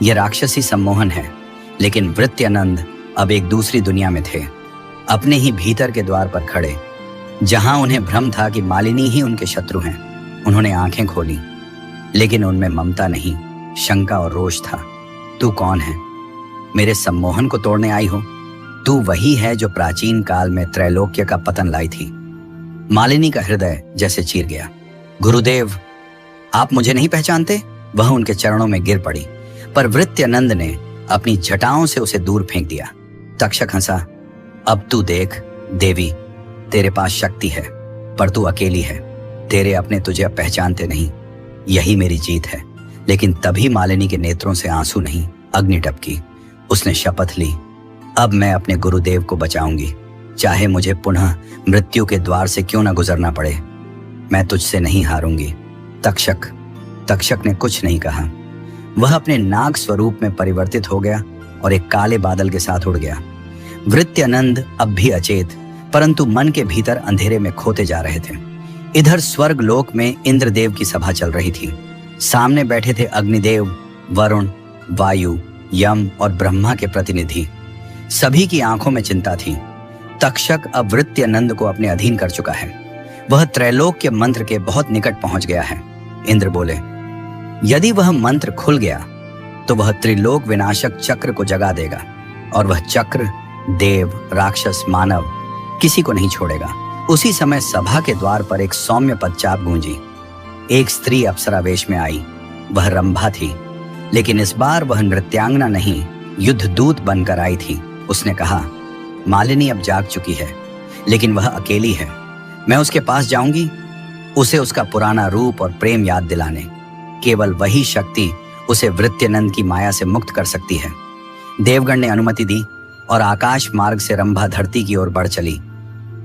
यह राक्षसी सम्मोहन है। लेकिन वृत्यानंद अब एक दूसरी दुनिया में थे, अपने ही भीतर के द्वार पर खड़े, जहां उन्हें भ्रम था कि मालिनी ही उनके शत्रु हैं। उन्होंने आंखें खोली, लेकिन उनमें ममता नहीं, शंका और रोष था। तू कौन है? मेरे सम्मोहन को तोड़ने आई हो? तू वही है जो प्राचीन काल में त्रैलोक्य का पतन लाई थी। मालिनी का हृदय जैसे चीर गया। गुरुदेव, आप मुझे नहीं पहचानते? वह उनके चरणों में गिर पड़ी, पर वृत्यानंद ने अपनी जटाओं से उसे दूर फेंक दिया। तक्षक हंसा। अब तू देख देवी, तेरे पास शक्ति है, पर तू अकेली है। तेरे अपने तुझे अब पहचानते नहीं, यही मेरी जीत है। लेकिन तभी मालिनी के नेत्रों से आंसू नहीं, अग्नि टपकी। उसने शपथ ली, अब मैं अपने गुरुदेव को बचाऊंगी, चाहे मुझे पुनः मृत्यु के द्वार से क्यों न गुजरना पड़े। मैं तुझसे नहीं हारूंगी। तक्षक ने कुछ नहीं कहा। वह अपने नाग स्वरूप में परिवर्तित हो गया और एक काले बादल के साथ उड़ गया। वृत्यानंद अब भी अचेत, परंतु मन के भीतर अंधेरे में खोते जा रहे थे। इधर स्वर्ग लोक में इंद्रदेव की सभा चल रही थी। सामने बैठे थे अग्निदेव, वरुण, वायु, यम और ब्रह्मा के प्रतिनिधि। सभी की आंखों में चिंता थी। तक्षक अब वृत्यानंद को अपने अधीन कर चुका है। वह त्रैलोक्य मंत्र के बहुत निकट पहुंच गया है। इंद्र बोले, यदि वह मंत्र खुल गया तो वह त्रिलोक विनाशक चक्र को जगा देगा, और वह चक्र देव, राक्षस, मानव किसी को नहीं छोड़ेगा। उसी समय सभा के द्वार पर एक सौम्य पदचाप गूंजी। एक स्त्री अप्सरा वेश में आई। वह रंभा थी, लेकिन इस बार वह नृत्यांगना नहीं, युद्ध दूत बनकर आई थी। उसने कहा, मालिनी अब जाग चुकी है, लेकिन वह अकेली है। मैं उसके पास जाऊंगी, उसे उसका पुराना रूप और प्रेम याद दिलाने। केवल वही शक्ति उसे वृत्यानंद की माया से मुक्त कर सकती है। देवगण ने अनुमति दी और आकाश मार्ग से रंभा धरती की ओर बढ़ चली।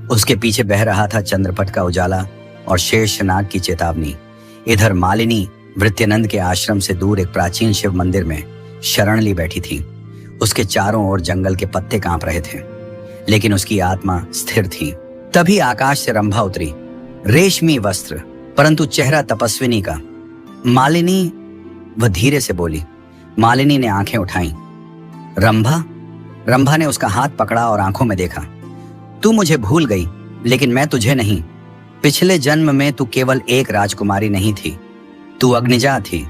उसके पीछे बह रहा था चंद्रपट का उजाला और शेषनाग की चेतावनी। इधर मालिनी वृत्यानंद के आश्रम से दूर एक प्राचीन शिव मंदिर में शरण ली बैठी थी। उसके चारों ओर जंगल के पत्ते कांप रहे थे, लेकिन उसकी आत्मा स्थिर थी। तभी आकाश से रंभा उतरी, रेशमी वस्त्र, परंतु चेहरा तपस्विनी का। मालिनी, वह धीरे से बोली। मालिनी ने आंखें उठाई। रंभा ने उसका हाथ पकड़ा और आंखों में देखा। तू मुझे भूल गई, लेकिन मैं तुझे नहीं। पिछले जन्म में तू केवल एक राजकुमारी नहीं थी, तू अग्निजा थी,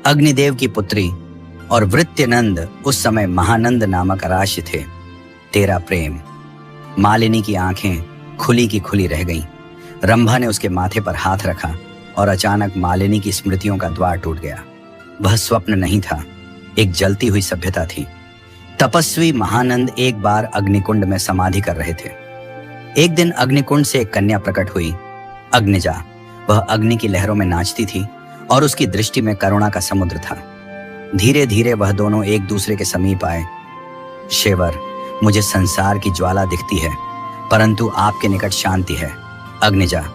अग्निदेव की पुत्री। और वृत्यानंद उस समय महानंद नामक राशि थे। तेरा प्रेम। मालिनी की आंखें खुली की खुली रह गईं। रंभा ने उसके माथे पर हाथ रखा और अचानक मालिनी की स्मृतियों का द्वार टूट गया। वह स्वप्न नहीं था, एक जलती हुई सभ्यता थी। तपस्वी महानंद एक बार अग्निकुंड में समाधि कर रहे थे। एक दिन अग्निकुंड से एक कन्या प्रकट हुई, अग्निजा। वह अग्नि की लहरों में नाचती थी और उसकी दृष्टि में करुणा का समुद्र था। धीरे धीरे वह दोनों एक दूसरे के समीप आए। शेवर, मुझे संसार की ज्वाला दिखती है, परंतु आपके निकट शांति है। अग्निजा,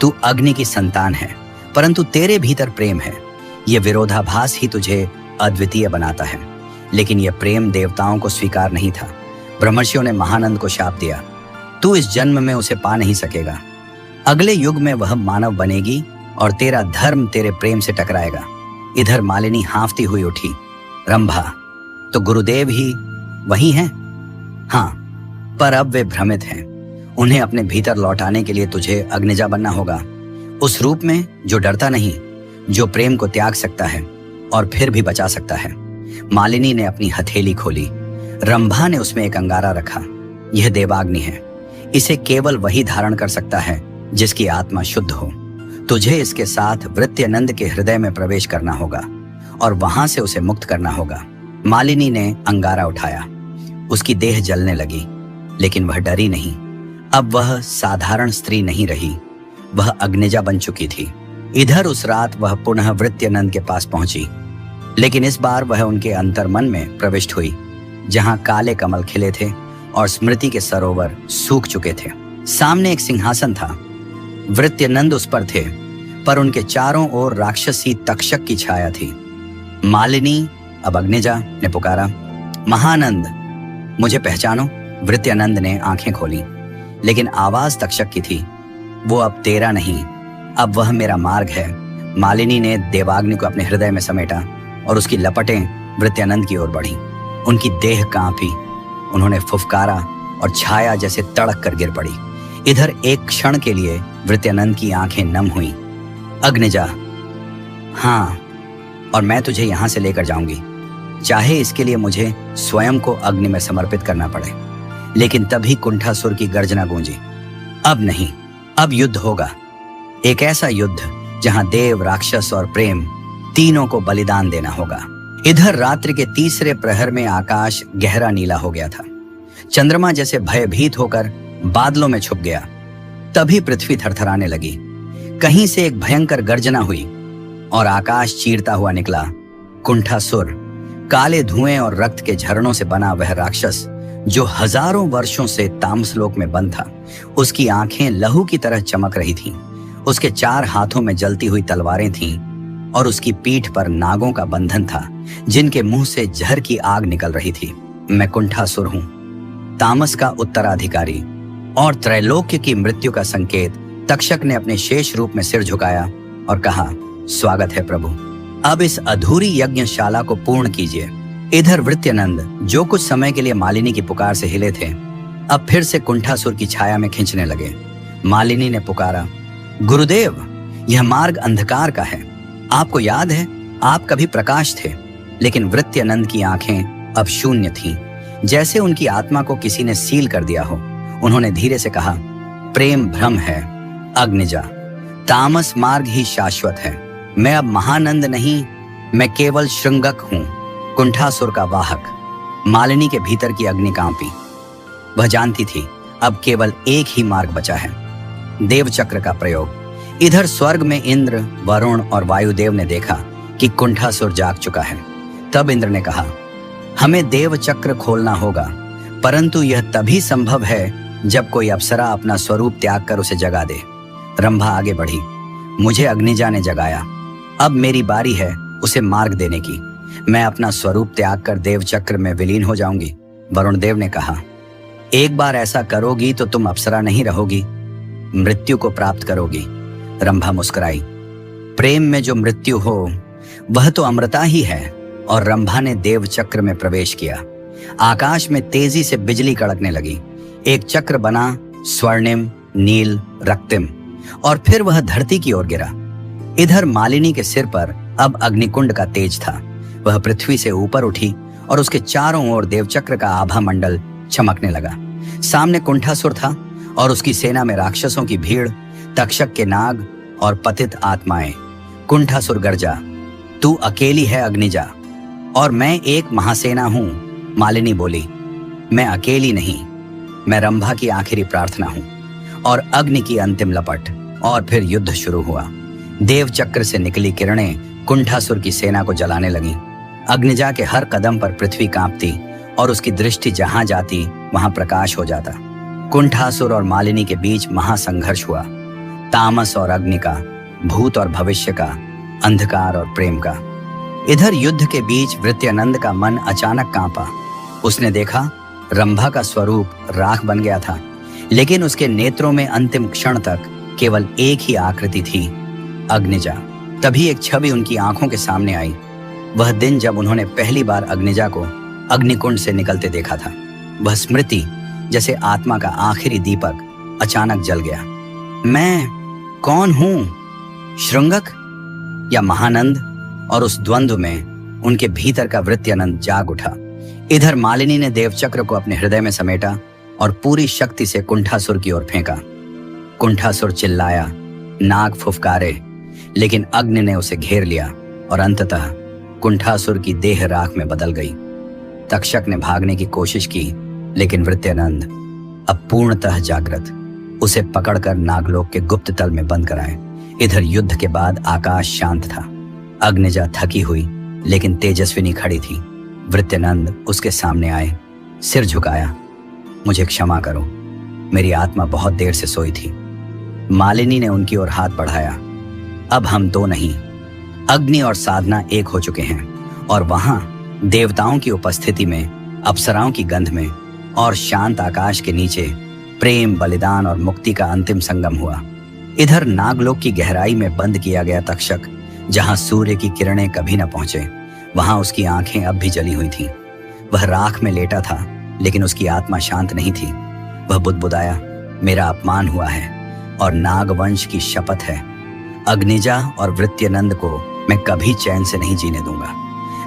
तू अग्नि की संतान है, परंतु तेरे भीतर प्रेम है। यह विरोधाभास ही तुझे अद्वितीय बनाता है। लेकिन यह प्रेम देवताओं को स्वीकार नहीं था। ब्रह्मर्षियों ने महानंद को शाप दिया, तू इस जन्म में उसे पा नहीं सकेगा। अगले युग में वह मानव बनेगी और तेरा धर्म तेरे प्रेम से टकराएगा। इधर मालिनी हाँफती हुई उठी, रंभा, तो गुरुदेव ही वही हैं? हाँ, पर अब वे भ्रमित हैं। उन्हें अपने भीतर लौटाने के लिए तुझे अग्निजा बनना होगा, उस रूप में जो डरता नहीं, जो प्रेम को त्याग सकता है और फिर भी बचा सकता है। मालिनी ने अपनी हथेली खोली। रंभा ने उसमें एक अंगारा रखा। यह देवाग्नि है। इसे केवल वही धारण कर सकता है जिसकी आत्मा शुद्ध हो। तुझे इसके साथ वृत्यनंद के हृदय में प्रवेश करना होगा और वहां से उसे मुक्त करना होगा। मालिनी ने अंगारा उठाया। उसकी देह जलने लगी, लेकिन वह डरी नहीं। अब वह साधारण स्त्री नहीं रही, वह अग्निजा बन चुकी थी। इधर उस रात वह पुनः वृत्यनंद के पास पहुंची, लेकिन इस बार वह उनके अंतर्मन में प्रविष्ट हुई, जहां काले कमल खिले थे और स्मृति के सरोवर सूख चुके थे। सामने एक सिंहासन था। वृत्यनंद उस पर थे, पर उनके चारों ओर राक्षसी तक्षक की छाया थी। मालिनी, अब अग्निजा ने पुकारा, महानंद, मुझे पहचानो। वृत्यनंद ने आंखें खोली, लेकिन आवाज तक्षक की थी, वो अब तेरा नहीं, अब वह मेरा मार्ग है। मालिनी ने देवाग्नि को अपने हृदय में समेटा और उसकी लपटें वृत्यनंद की ओर बढ़ी। उनकी देह कांपी, उन्होंने फुफकारा और छाया जैसे तड़क कर गिर पड़ी। इधर एक क्षण के लिए वृत्यनंद की आंखें नम हुईं। अग्निजा, हाँ, और मैं तुझे यहां से लेकर जाऊंगी, चाहे इसके लिए मुझे स्वयं को अग्नि में समर्पित करना पड़े। लेकिन तभी कुंठासुर की गर्जना गूंजी, अब नहीं, अब युद्ध होगा। एक ऐसा युद्ध जहां देव, राक्षस और प्रेम तीनों को बलिदान देना होगा। इधर रात्रि के तीसरे प्रहर में आकाश गहरा नीला हो गया था। चंद्रमा जैसे भयभीत होकर बादलों में छुप गया। तभी पृथ्वी थरथराने लगी। कहीं से एक भयंकर गर्जना हुई और आकाश चीरता हुआ निकला। कुंठासुर, काले धुएं और रक्त के झरनों से बना वह राक्षस जो हजारों वर्षों से तामसलोक में बंद था, उसकी आंखें लहू की तरह चमक रही थीं। उसके 4 हाथों में जलती हुई तलवारें थीं और उसकी पीठ पर नागों का बंधन था, जिनके मुंह से जहर की आग निकल रही थी। मैं कुंठासुर हूं, तामस का उत्तराधिकारी और त्रैलोक्य की मृत्यु का संकेत। तक्षक ने अपने शेष रूप में सिर झुकाया और कहा, स्वागत है प्रभु, अब इस अधूरी यज्ञशाला को पूर्ण कीजिए। इधर वृत्यनंद, जो कुछ समय के लिए मालिनी की पुकार से हिले थे, अब फिर से कुंठासुर की छाया में खींचने लगे। मालिनी ने पुकारा, गुरुदेव, यह मार्ग अंधकार का है। आपको याद है, आप कभी प्रकाश थे। लेकिन वृत्यनंद की आंखें अब शून्य थीं, जैसे उनकी आत्मा को किसी ने सील कर दिया हो। उन्होंने धीरे से कहा, प्रेम भ्रम है अग्निजा, तामस मार्ग ही शाश्वत है। मैं अब महानंद नहीं, मैं केवल श्रृंगक हूं, कुंठासुर का वाहक। मालिनी के भीतर की अग्नि कांपी। वह जानती थी अब केवल एक ही मार्ग बचा है, देवचक्र का प्रयोग। इधर स्वर्ग में इंद्र, वरुण और वायुदेव ने देखा कि कुंठासुर जाग चुका है। तब इंद्र ने कहा, हमें देवचक्र खोलना होगा, परंतु यह तभी संभव है जब कोई अप्सरा अपना स्वरूप त्याग कर उसे जगा दे। रंभा आगे बढ़ी, मुझे अग्निजा ने जगाया, अब मेरी बारी है उसे मार्ग देने की। मैं अपना स्वरूप त्याग कर देवचक्र में विलीन हो जाऊंगी। वरुण देव ने कहा, एक बार ऐसा करोगी तो तुम अप्सरा नहीं रहोगी, मृत्यु को प्राप्त करोगी। रंभा मुस्कुराई, प्रेम में जो मृत्यु हो वह तो अमृता ही है। और रंभा ने देवचक्र में प्रवेश किया। आकाश में तेजी से बिजली कड़कने लगी। एक चक्र बना, स्वर्णिम, नील, रक्तिम, और फिर वह धरती की ओर गिरा। इधर मालिनी के सिर पर अब अग्निकुंड का तेज था। वह पृथ्वी से ऊपर उठी और उसके चारों ओर देवचक्र का आभा मंडल चमकने लगा। सामने कुंठासुर था और उसकी सेना में राक्षसों की भीड़, तक्षक के नाग और पतित आत्माएं। कुंठासुर गर्जा, तू अकेली है अग्निजा, और मैं एक महासेना हूं। मालिनी बोली, मैं अकेली नहीं, मैं रंभा की आखिरी प्रार्थना हूं। और अग्नि की अंतिम लपट, और फिर युद्ध शुरू हुआ। देव चक्र से निकली किरणें कुंठासुर की सेना को जलाने लगीं। अग्निजा के हर कदम पर पृथ्वी कांपती और उसकी दृष्टि जहां जाती वहां प्रकाश हो जाता। कुंठासुर और मालिनी के बीच महासंघर्ष हुआ, तामस और अग्नि का, भूत और भविष्य का, अंधकार और प्रेम का। इधर युद्ध के बीच वृत्यानंद का मन अचानक कांपा। उसने देखा रंभा का स्वरूप राख बन गया था, लेकिन उसके नेत्रों में अंतिम क्षण तक केवल एक ही आकृति थी, अग्निजा। तभी एक छवि उनकी आंखों के सामने आई। वह दिन जब उन्होंने पहली बार अग्निजा को अग्निकुंड से निकलते देखा था। वह स्मृति, जैसे आत्मा का आखिरी दीपक, अचानक जल गया। मैं कौन हूं, श्रृंगक या महानंद? और उस द्वंद्व में उनके भीतर का वृत्यानंद जाग उठा। इधर मालिनी ने देवचक्र को अपने हृदय में समेटा और पूरी शक्ति से कुंठासुर की ओर फेंका। कुंठासुर चिल्लाया, नाग फुफकारे, लेकिन अग्नि ने उसे घेर लिया और अंततः कुंठासुर की देह राख में बदल गई। तक्षक ने भागने की कोशिश की, लेकिन वृत्यानंद, अब पूर्णतः जागृत, उसे पकड़कर नागलोक के गुप्त तल में बंद कराए। इधर युद्ध के बाद आकाश शांत था। अग्निजा थकी हुई लेकिन तेजस्विनी खड़ी थी। वृत्यानंद उसके सामने आए, सिर झुकाया, मुझे क्षमा करो, मेरी आत्मा बहुत देर से सोई थी। मालिनी ने उनकी ओर हाथ बढ़ाया। अब हम दो नहीं, अग्नि और साधना एक हो चुके हैं। और वहां देवताओं की उपस्थिति में, अप्सराओं की गंध में और शांत आकाश के नीचे प्रेम, बलिदान और मुक्ति का अंतिम संगम हुआ। इधर नागलोक की गहराई में बंद किया गया तक्षक, जहां सूर्य की किरणें कभी न पहुंचे, वहां उसकी आंखें अब भी जली हुई थीं। वह राख में लेटा था, लेकिन उसकी आत्मा शांत नहीं थी। वह बुदबुदाया, मेरा अपमान हुआ है और नागवंश की शपथ है, अग्निजा और वृत्यानंद को मैं कभी चैन से नहीं जीने दूंगा।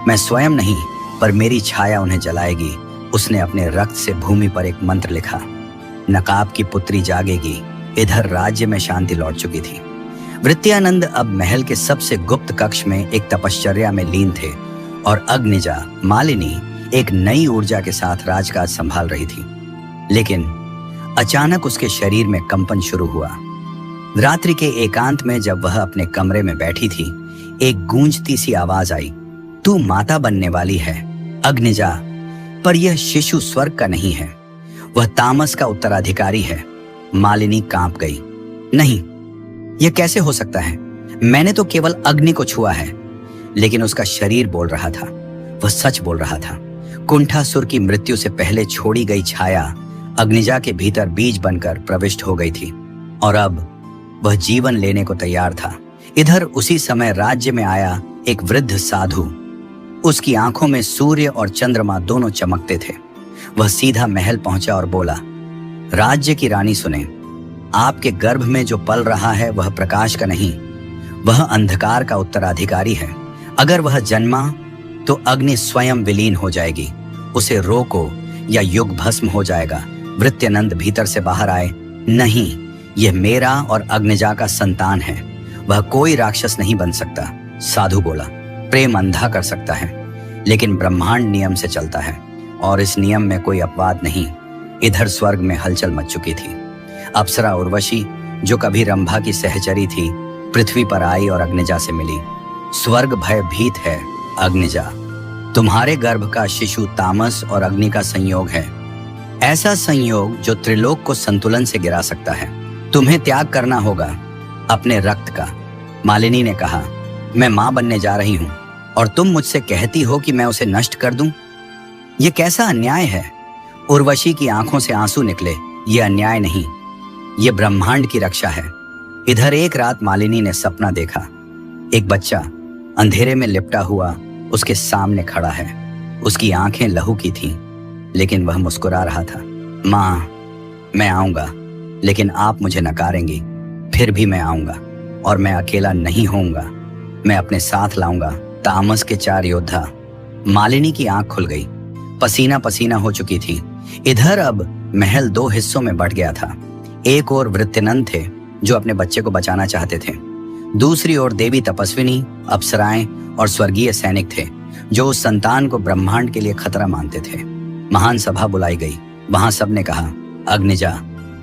मैं स्वयं नहीं, पर मेरी छाया उन्हें जलाएगी। उसने अपने रक्त से भूमि पर एक मंत्र लिखा, नकाब की पुत्री जागेगी। इधर राज्य में शांति लौट चुकी थी। वृत्यानंद अब महल के सबसे गुप्त कक्ष में एक तपश्चर्या में लीन थे और अग्निजा, मालिनी एक नई ऊर्जा के साथ राजकाज संभाल रही थी। लेकिन अचानक उसके शरीर में कंपन शुरू हुआ। रात्रि के एकांत में जब वह अपने कमरे में बैठी थी, एक गूंजती सी आवाज आई, तू माता बनने वाली है अग्निजा, पर यह शिशु स्वर्ग का नहीं है, वह तामस का उत्तराधिकारी है। मालिनी कांप गई। नहीं, यह कैसे हो सकता है? मैंने तो केवल अग्नि को छुआ है। लेकिन उसका शरीर बोल रहा था, वह सच बोल रहा था। कुंठासुर की मृत्यु से पहले छोड़ी गई छाया अग्निजा के भीतर बीज बनकर प्रविष्ट हो गई थी और अब वह जीवन लेने को तैयार था। इधर उसी समय राज्य में आया एक वृद्ध साधु। उसकी आंखों में सूर्य और चंद्रमा दोनों चमकते थे। वह सीधा महल पहुंचा और बोला, राज्य की रानी सुने, आपके गर्भ में जो पल रहा है वह प्रकाश का नहीं, वह अंधकार का उत्तराधिकारी है। अगर वह जन्मा तो अग्नि स्वयं विलीन हो जाएगी, उसे रोको या युग भस्म हो जाएगा। वृत्यानंद भीतर से बाहर आए, नहीं, यह मेरा और अग्निजा का संतान है, वह कोई राक्षस नहीं बन सकता। साधु बोला, प्रेम अंधा कर सकता है, लेकिन ब्रह्मांड नियम से चलता है और इस नियम में कोई अपवाद नहीं। इधर स्वर्ग में हलचल मच चुकी थी। अप्सरा उर्वशी, जो कभी रंभा की सहचरी थी, पृथ्वी पर आई और अग्निजा से मिली। स्वर्ग भयभीत है अग्निजा, तुम्हारे गर्भ का शिशु तामस और अग्नि का संयोग है, ऐसा संयोग जो त्रिलोक को संतुलन से गिरा सकता है। तुम्हें त्याग करना होगा अपने रक्त का। मालिनी ने कहा, मैं मां बनने जा रही हूं और तुम मुझसे कहती हो कि मैं उसे नष्ट कर दूं? यह कैसा अन्याय है? उर्वशी की आंखों से आंसू निकले। यह अन्याय नहीं, यह ब्रह्मांड की रक्षा है। इधर एक रात मालिनी ने सपना देखा, एक बच्चा अंधेरे में लिपटा हुआ उसके सामने खड़ा है। उसकी आंखें लहू की थीं, लेकिन वह मुस्कुरा रहा था। मां, मैं आऊंगा, लेकिन आप मुझे नकारेंगी, फिर भी मैं आऊंगा और मैं अकेला नहीं होऊंगा, मैं अपने साथ लाऊंगा तामस के 4 योद्धा। मालिनी की आंख खुल गई, पसीना पसीना हो चुकी थी। इधर अब महल 2 हिस्सों में बंट गया था। एक ओर वृत्यानंद थे जो अपने बच्चे को बचाना चाहते थे, दूसरी ओर देवी तपस्विनी, अप्सराएं और स्वर्गीय सैनिक थे जो उस संतान को ब्रह्मांड के लिए खतरा मानते थे। महान सभा बुलाई गई। वहां सबने कहा, अग्निजा,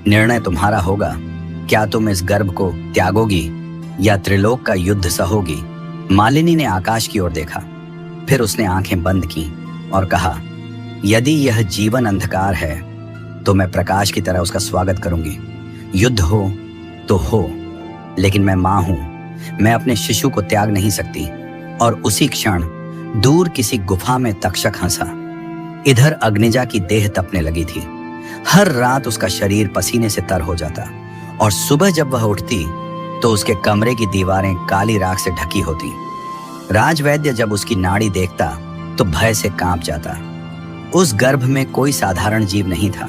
निर्णय तुम्हारा होगा। क्या तुम इस गर्भ को त्यागोगी या त्रिलोक का युद्ध सहोगी? मालिनी ने आकाश की ओर देखा, फिर उसने आंखें बंद की और कहा, यदि यह जीवन अंधकार है तो मैं प्रकाश की तरह उसका स्वागत करूंगी। युद्ध हो तो हो, लेकिन मैं मां हूं, मैं अपने शिशु को त्याग नहीं सकती। और उसी क्षण दूर किसी गुफा में तक्षक हंसा। इधर अग्निजा की देह तपने लगी थी। हर रात उसका शरीर पसीने से तर हो जाता और सुबह जब वह उठती तो उसके कमरे की दीवारें काली राख से ढकी होती। राजवैद्य जब उसकी नाड़ी देखता तो भय से कांप जाता। उस गर्भ में कोई साधारण जीव नहीं था,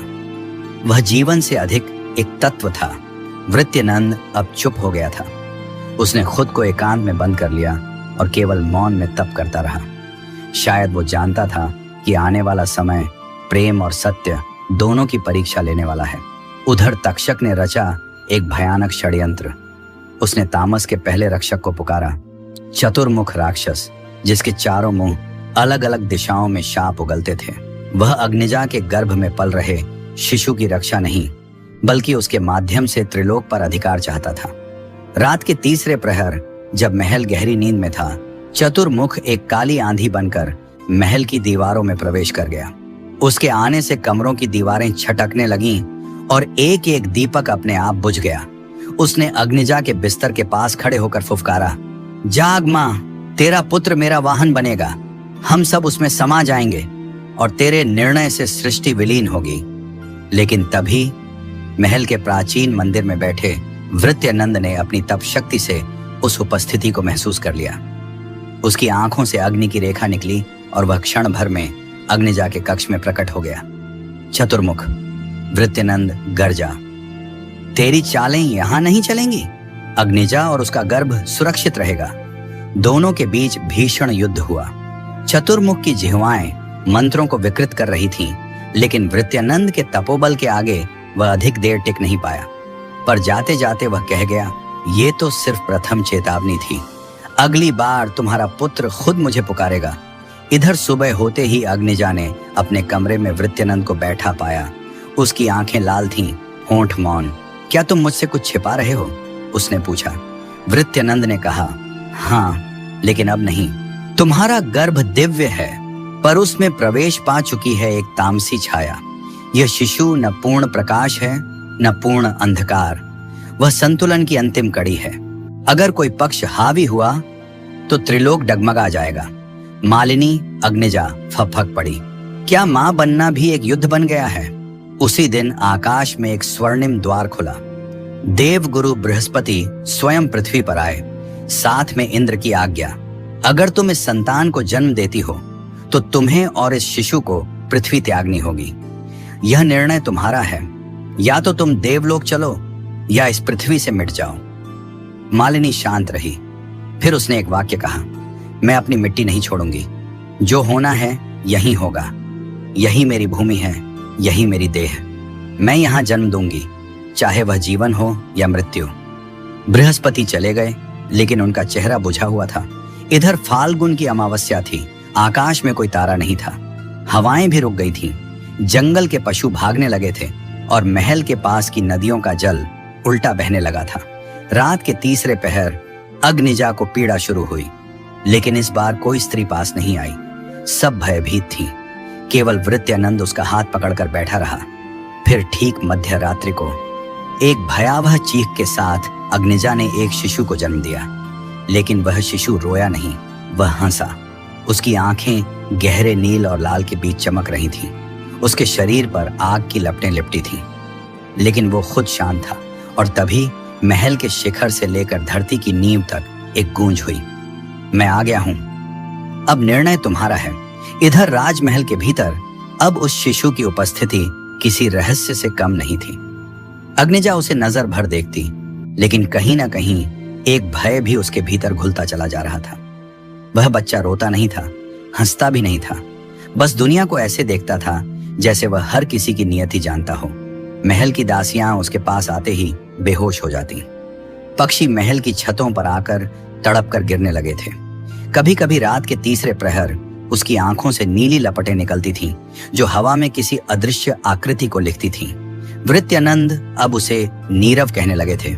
वह जीवन से अधिक एक तत्व था। वृत्यनंद अब चुप हो गया था। उसने खुद को एकांत में बंद कर लिया और केवल मौन में तप करता रहा। शायद वो जानता था कि आने वाला समय प्रेम और सत्य दोनों की परीक्षा लेने वाला है। उधर तक्षक ने रचा एक भयानक षड्यंत्र। उसने तामस के पहले रक्षक को पुकारा, चतुर्मुख राक्षस, जिसके चारों मुंह अलग अलग दिशाओं में शाप उगलते थे। वह अग्निजा के गर्भ में पल रहे शिशु की रक्षा नहीं, बल्कि उसके माध्यम से त्रिलोक पर अधिकार चाहता था। रात के तीसरे प्रहर जब महल गहरी नींद में था, चतुर्मुख एक काली आंधी बनकर महल की दीवारों में प्रवेश कर गया। उसके आने से कमरों की दीवारें छटकने लगीं और एक एक दीपक अपने आप बुझ गया। उसने अग्निजा के बिस्तर के पास खड़े होकर फुफकारा, जाग मां, तेरा पुत्र मेरा वाहन बनेगा। हम सब उसमें समा जाएंगे और तेरे निर्णय से सृष्टि विलीन होगी। लेकिन तभी महल के प्राचीन मंदिर में बैठे वृत्यनंद ने अपनी तप शक्ति से उस उपस्थिति को महसूस कर लिया। उसकी आंखों से अग्नि की रेखा निकली और वह क्षण भर में अग्निजा के कक्ष में प्रकट हो गया। चतुर्मुख, वृत्यनंद गरजा, तेरी चालें यहां नहीं चलेंगी। अग्निजा और उसका गर्भ सुरक्षित रहेगा। दोनों के बीच भीषण युद्ध हुआ। चतुर्मुख की जिह्वाएं मंत्रों को विकृत कर रही थीं, लेकिन वृत्यनंद के तपोबल के आगे वह अधिक देर टिक नहीं पाया। पर जाते जाते वह कह गया, ये तो सिर्फ प्रथम चेतावनी थी, अगली बार तुम्हारा पुत्र खुद मुझे पुकारेगा। इधर सुबह होते ही अग्निजा ने अपने कमरे में वृत्यनंद को बैठा पाया। उसकी आंखें लाल थीं, होंठ मौन। क्या तुम मुझसे कुछ छिपा रहे हो? उसने पूछा। वृत्यनंद ने कहा, हाँ, लेकिन अब नहीं। तुम्हारा गर्भ दिव्य है, पर उसमें प्रवेश पा चुकी है एक तामसी छाया। यह शिशु न पूर्ण प्रकाश है न पूर्ण अंधकार। वह संतुलन की अंतिम कड़ी है। अगर कोई पक्ष हावी हुआ तो त्रिलोक डगमगा जाएगा। मालिनी, अग्निजा फक पड़ी। क्या मां बनना भी एक युद्ध बन गया है? उसी दिन आकाश में एक स्वर्णिम द्वार खुला। देव गुरु बृहस्पति स्वयं पृथ्वी पर आए, साथ में इंद्र की आज्ञा। अगर तुम इस संतान को जन्म देती हो तो तुम्हें और इस शिशु को पृथ्वी त्यागनी होगी। यह निर्णय तुम्हारा है। या तो तुम देवलोक चलो या इस पृथ्वी से मिट जाओ। मालिनी शांत रही। फिर उसने एक वाक्य कहा, मैं अपनी मिट्टी नहीं छोड़ूंगी। जो होना है यही होगा। यही मेरी भूमि है, यही मेरी देह। मैं यहां जन्म दूंगी, चाहे वह जीवन हो या मृत्यु। बृहस्पति चले गए, लेकिन उनका चेहरा बुझा हुआ था। इधर फाल्गुन की अमावस्या थी। आकाश में कोई तारा नहीं था। हवाएं भी रुक गई थीं। जंगल के पशु भागने लगे थे और महल के पास की नदियों का जल उल्टा बहने लगा था। रात के तीसरे पहर अग्निजा को पीड़ा शुरू हुई, लेकिन इस बार कोई स्त्री पास नहीं आई। सब भयभीत थीं। केवल वृत्यनंद उसका हाथ पकड़कर बैठा रहा। फिर ठीक मध्य रात्रि को एक भयावह चीख के साथ अग्निजा ने एक शिशु को जन्म दिया। लेकिन वह शिशु रोया नहीं, वह हंसा। उसकी आंखें गहरे नील और लाल के बीच चमक रही थीं। उसके शरीर पर आग की लपटें लिपटी थीं, लेकिन वो खुद शांत था। और तभी महल के शिखर से लेकर धरती की नींव तक एक गूंज हुई, मैं आ गया हूं, अब निर्णय तुम्हारा है। इधर राजमहल के भीतर अब उस शिशु की उपस्थिति किसी रहस्य से कम नहीं थी। अग्निजा उसे नजर भर देखती, लेकिन कहीं ना कहीं एक भय भी उसके भीतर घुलता चला जा रहा था। वह बच्चा रोता नहीं था, हंसता भी नहीं था, बस दुनिया को ऐसे देखता था जैसे वह हर किसी की नियति जानता हो। महल की दासियां उसके पास आते ही बेहोश हो जाती। पक्षी महल की छतों पर आकर तड़प कर गिरने लगे थे। कभी कभी रात के तीसरे प्रहर उसकी आंखों से नीली लपटें निकलती थीं, जो हवा में किसी अदृश्य आकृति को लिखती थीं। वृत्यानंद अब उसे नीरव कहने लगे थे,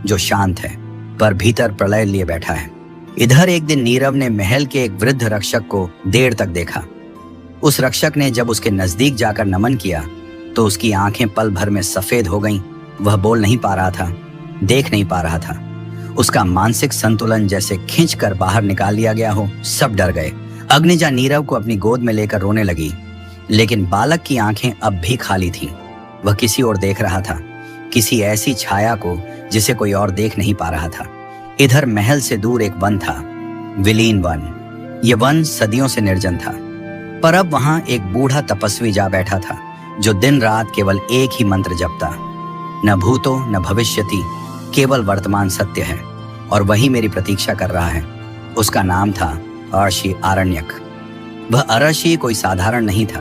जो शांत है पर भीतर प्रलय लिए बैठा है। इधर एक दिन नीरव ने महल के एक वृद्ध रक्षक को देर तक देखा। उस रक्षक ने जब उसके नजदीक जाकर नमन किया तो उसकी आंखें पल भर में सफेद हो गईं। वह बोल नहीं पा रहा था, देख नहीं पा रहा था। उसका मानसिक संतुलन जैसे खींचकर बाहर निकाल लिया गया हो। सब डर गए। अग्निजा नीरव को अपनी गोद में लेकर रोने लगी, लेकिन बालक की आंखें अब भी खाली थीं। वह किसी और देख रहा था, किसी ऐसी छाया को जिसे कोई और देख नहीं पा रहा था। इधर महल से दूर एक वन था, विलीन वन। यह वन सदियों से निर्जन था, पर अब वहां एक बूढ़ा तपस्वी जा बैठा था, जो दिन रात केवल एक ही मंत्र जपता, न भूतो न भविष्यति, केवल वर्तमान सत्य है और वही मेरी प्रतीक्षा कर रहा है। उसका नाम था अर्षि आरण्यक। वह अर्षि कोई साधारण नहीं था,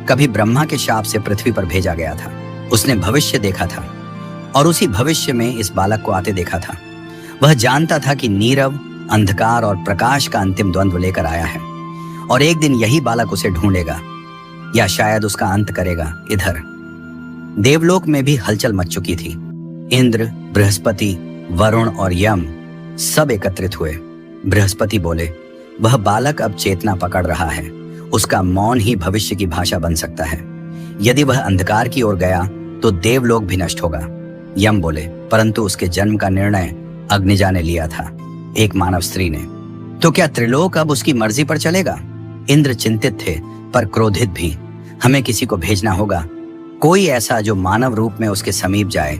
कभी ब्रह्मा के शाप से पृथ्वी पर भेजा गया था। उसने भविष्य देखा था और उसी भविष्य में इस बालक को आते देखा था। वह जानता था कि नीरव अंधकार और प्रकाश का अंतिम द्वंद्व लेकर आया है और एक दिन यही बालक उसे ढूंढेगा या शायद उसका अंत करेगा। इधर देवलोक में भी हलचल मच चुकी थी। इंद्र, बृहस्पति, वरुण और यम सब एकत्रित हुए। बृहस्पति बोले, वह बालक अब चेतना पकड़ रहा है, उसका मौन ही भविष्य की भाषा बन सकता है। यदि वह अंधकार की ओर गया तो देवलोक भी नष्ट होगा। यम बोले, परंतु उसके जन्म का निर्णय अग्निजा ने लिया था, एक मानव स्त्री ने। तो क्या त्रिलोक अब उसकी मर्जी पर चलेगा? इंद्र चिंतित थे पर क्रोधित भी। हमें किसी को भेजना होगा, कोई ऐसा जो मानव रूप में उसके समीप जाए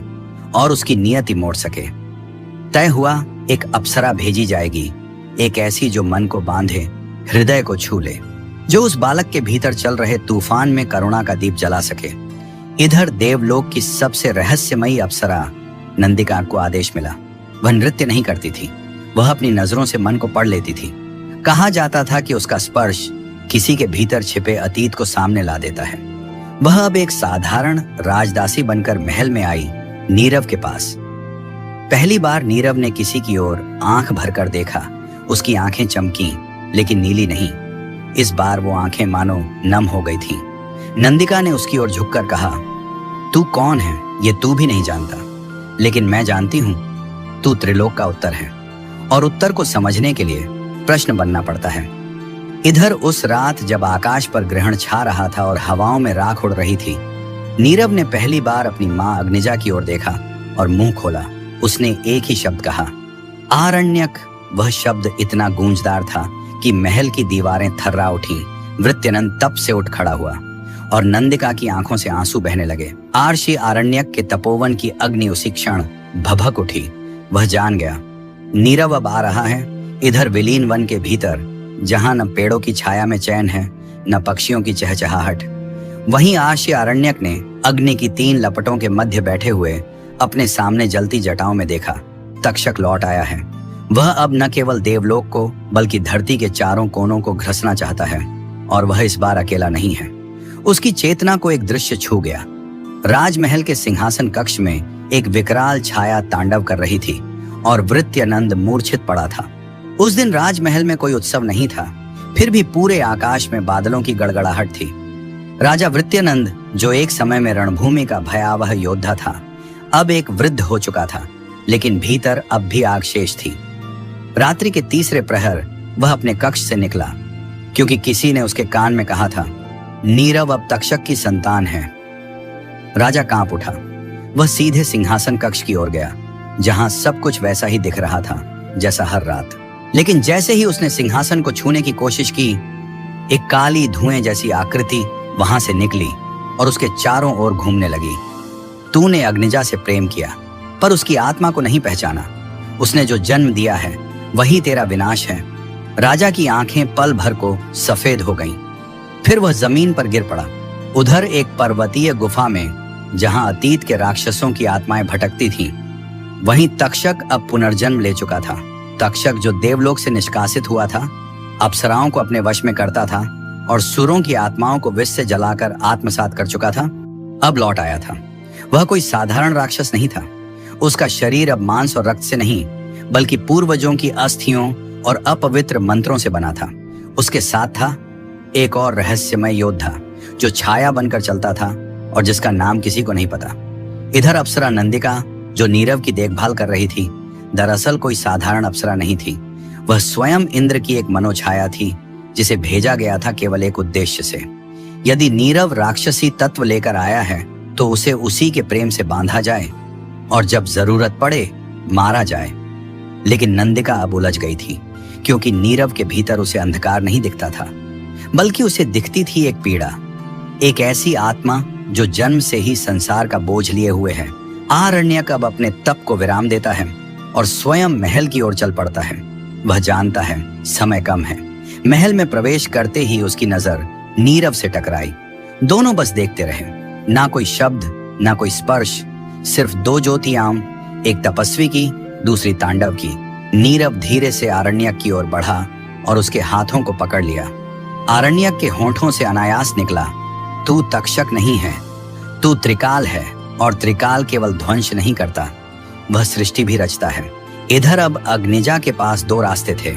और उसकी नियति मोड़ सके। तय हुआ, एक अप्सरा भेजी जाएगी, एक ऐसी जो मन को बांधे, हृदय को छू ले, जो उस बालक के भीतर चल रहे तूफान में करुणा का दीप जला सके। इधर देवलोक की सबसे रहस्यमयी अप्सरा नंदिका को आदेश मिला। वह नृत्य नहीं करती थी, वह अपनी नजरों से मन को पढ़ लेती थी। कहा जाता था कि उसका स्पर्श किसी के भीतर छिपे अतीत को सामने ला देता है। वह अब एक साधारण राजदासी बनकर महल में आई नीरव के पास। पहली बार नीरव ने किसी की ओर आंख भरकर देखा। उसकी आंखें चमकी, लेकिन नीली नहीं। इस बार वो आंखें मानो नम हो गई थीं। नंदिका ने उसकी ओर झुककर कहा, तू कौन है ये तू भी नहीं जानता, लेकिन मैं जानती हूं तू त्रिलोक का उत्तर है, और उत्तर को समझने के लिए प्रश्न बनना पड़ता है। इधर उस रात जब आकाश पर ग्रहण छा रहा था और हवाओं में राख उड़ रही थी, नीरव ने पहली बार अपनी मां अग्निजा की ओर देखा और मुंह खोला। उसने एक ही शब्द कहा, आरण्यक। वह शब्द इतना गूंजदार था कि महल की दीवारें थर्रा उठी। वृत्यानंद तप से उठ खड़ा हुआ और नंदिका की आंखों से आंसू बहने लगे। अर्षि आरण्यक के तपोवन की अग्नि उसी क्षण भभक उठी। वह जान गया, नीरव अब आ रहा है। इधर विलीन वन के भीतर, जहां न पेड़ों की छाया में चैन है न पक्षियों की चहचहाहट, वहीं अर्षि आरण्यक ने अग्नि की 3 लपटों के मध्य बैठे हुए अपने सामने जलती जटाओं में देखा। तक्षक लौट आया है। वह अब न केवल देवलोक को बल्कि धरती के चारों कोनों को घसना चाहता है, और वह इस बार अकेला नहीं है। उसकी चेतना को एक दृश्य छू गया। राजमहल के सिंहासन कक्ष में एक विकराल छाया तांडव कर रही थी और वृत्यानंद मूर्छित पड़ा था। उस दिन राजमहल में कोई उत्सव नहीं था, फिर भी पूरे आकाश में बादलों की गड़गड़ाहट थी। राजा वृत्यानंद, जो एक समय में रणभूमि का भयावह योद्धा था, अब एक वृद्ध हो चुका था, लेकिन भीतर अब भी आग शेष थी। रात्रि के तीसरे प्रहर वह अपने कक्ष से निकला, क्योंकि किसी ने उसके कान में कहा था, नीरव अब तक्षक की संतान है। राजा कांप उठा। वह सीधे सिंहासन कक्ष की ओर गया, जहां सब कुछ वैसा ही दिख रहा था जैसा हर रात। लेकिन जैसे ही उसने सिंहासन को छूने की कोशिश की, एक काली धुएं जैसी आकृति वहां से निकली और उसके चारों ओर घूमने लगी। तूने अग्निजा से प्रेम किया, पर उसकी आत्मा को नहीं पहचाना। उसने जो जन्म दिया है वही तेरा विनाश है। राजा की आंखें पल भर को सफेद हो गईं। फिर वह जमीन पर गिर पड़ा। उधर एक पर्वतीय गुफा में, जहां अतीत के राक्षसों की आत्माएं भटकती थीं, वहीं तक्षक अब पुनर्जन्म ले चुका था। तक्षक जो देवलोक से निष्कासित हुआ था, अप्सराओं को अपने वश में करता था और सुरों की आत्माओं को विष से जलाकर आत्मसात कर चुका था, अब लौट आया था। वह कोई साधारण राक्षस नहीं था। उसका शरीर अब मांस और रक्त से नहीं, बल्कि पूर्वजों की अस्थियों और अपवित्र मंत्रों से बना था। उसके साथ था एक और रहस्यमय योद्धा जो छाया बनकर चलता था और जिसका नाम किसी को नहीं पता। इधर अप्सरा नंदिका जो नीरव की देखभाल कर रही थी, दरअसल कोई साधारण अप्सरा नहीं थी। वह स्वयं इंद्र की एक मनोछाया थी जिसे भेजा गया था केवल एक उद्देश्य से। यदि नीरव राक्षसी तत्व लेकर आया है तो उसे उसी के प्रेम से बांधा जाए और जब जरूरत पड़े मारा जाए। लेकिन नंदिका अब उलझ गई थी, क्योंकि नीरव के भीतर उसे अंधकार नहीं दिखता था, बल्कि उसे दिखती थी एक पीड़ा, एक ऐसी आत्मा जो जन्म से ही संसार का बोझ लिए हुए है। आरण्यक अब अपने तप को विराम देता है और स्वयं महल की ओर चल पड़ता है। वह जानता है समय कम है। महल में प्रवेश करते ही उसकी नजर नीरव से टकराई। दोनों बस देखते रहे, ना कोई शब्द, ना कोई स्पर्श, सिर्फ दो ज्योतियां, एक तपस्वी की, दूसरी तांडव की। नीरव धीरे से आरण्यक की ओर बढ़ा और उसके हाथों को पकड़ लिया। आरण्यक के होंठों से अनायास निकला, तू तक्षक नहीं है, तू त्रिकाल है, और त्रिकाल केवल ध्वंस नहीं करता, वह सृष्टि भी रचता है। इधर अब अग्निजा के पास दो रास्ते थे।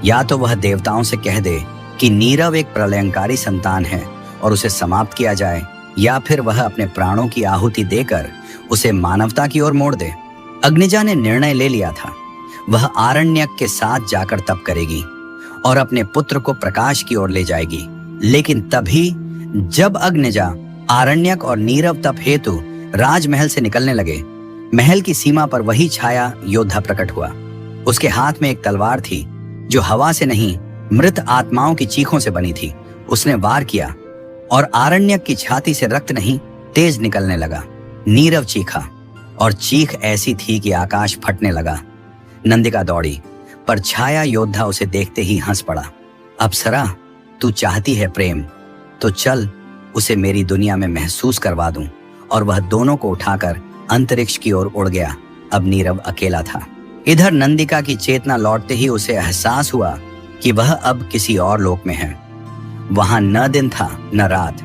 या तो वह देवताओं से कह दे कि नीरव एक प्रलयंकारी संतान है और उसे समाप्त किया जाए, या फिर वह अपने प्राणों की आहुति देकर उसे मानवता की ओर मोड़ दे। अग्निजा ने निर्णय ले लिया था। वह आरण्यक के साथ जाकर तप करेगी और अपने पुत्र को प्रकाश की ओर ले जाएगी। लेकिन तभी जब अग्निजा, आरण्यक और नीरव तप हेतु राजमहल से निकलने लगे, महल की सीमा पर वही छाया योद्धा प्रकट हुआ। उसके हाथ में एक तलवार थी जो हवा से नहीं, मृत आत्माओं की चीखों से बनी थी। उसने वार किया और आरण्यक की छाती से रक्त नहीं, तेज निकलने लगा। नीरव चीखा और चीख ऐसी थी कि आकाश फटने लगा। नंदिका दौड़ी, पर छाया योद्धा उसे देखते ही हंस पड़ा। अप्सरा, तू चाहती है प्रेम, तो चल उसे मेरी दुनिया में महसूस करवा दूं। और वह दोनों को उठाकर अंतरिक्ष की ओर उड़ गया। अब नीरव अकेला था। इधर नंदिका की चेतना लौटते ही उसे एहसास हुआ कि वह अब किसी और लोक में है। वहां न दिन था न रात,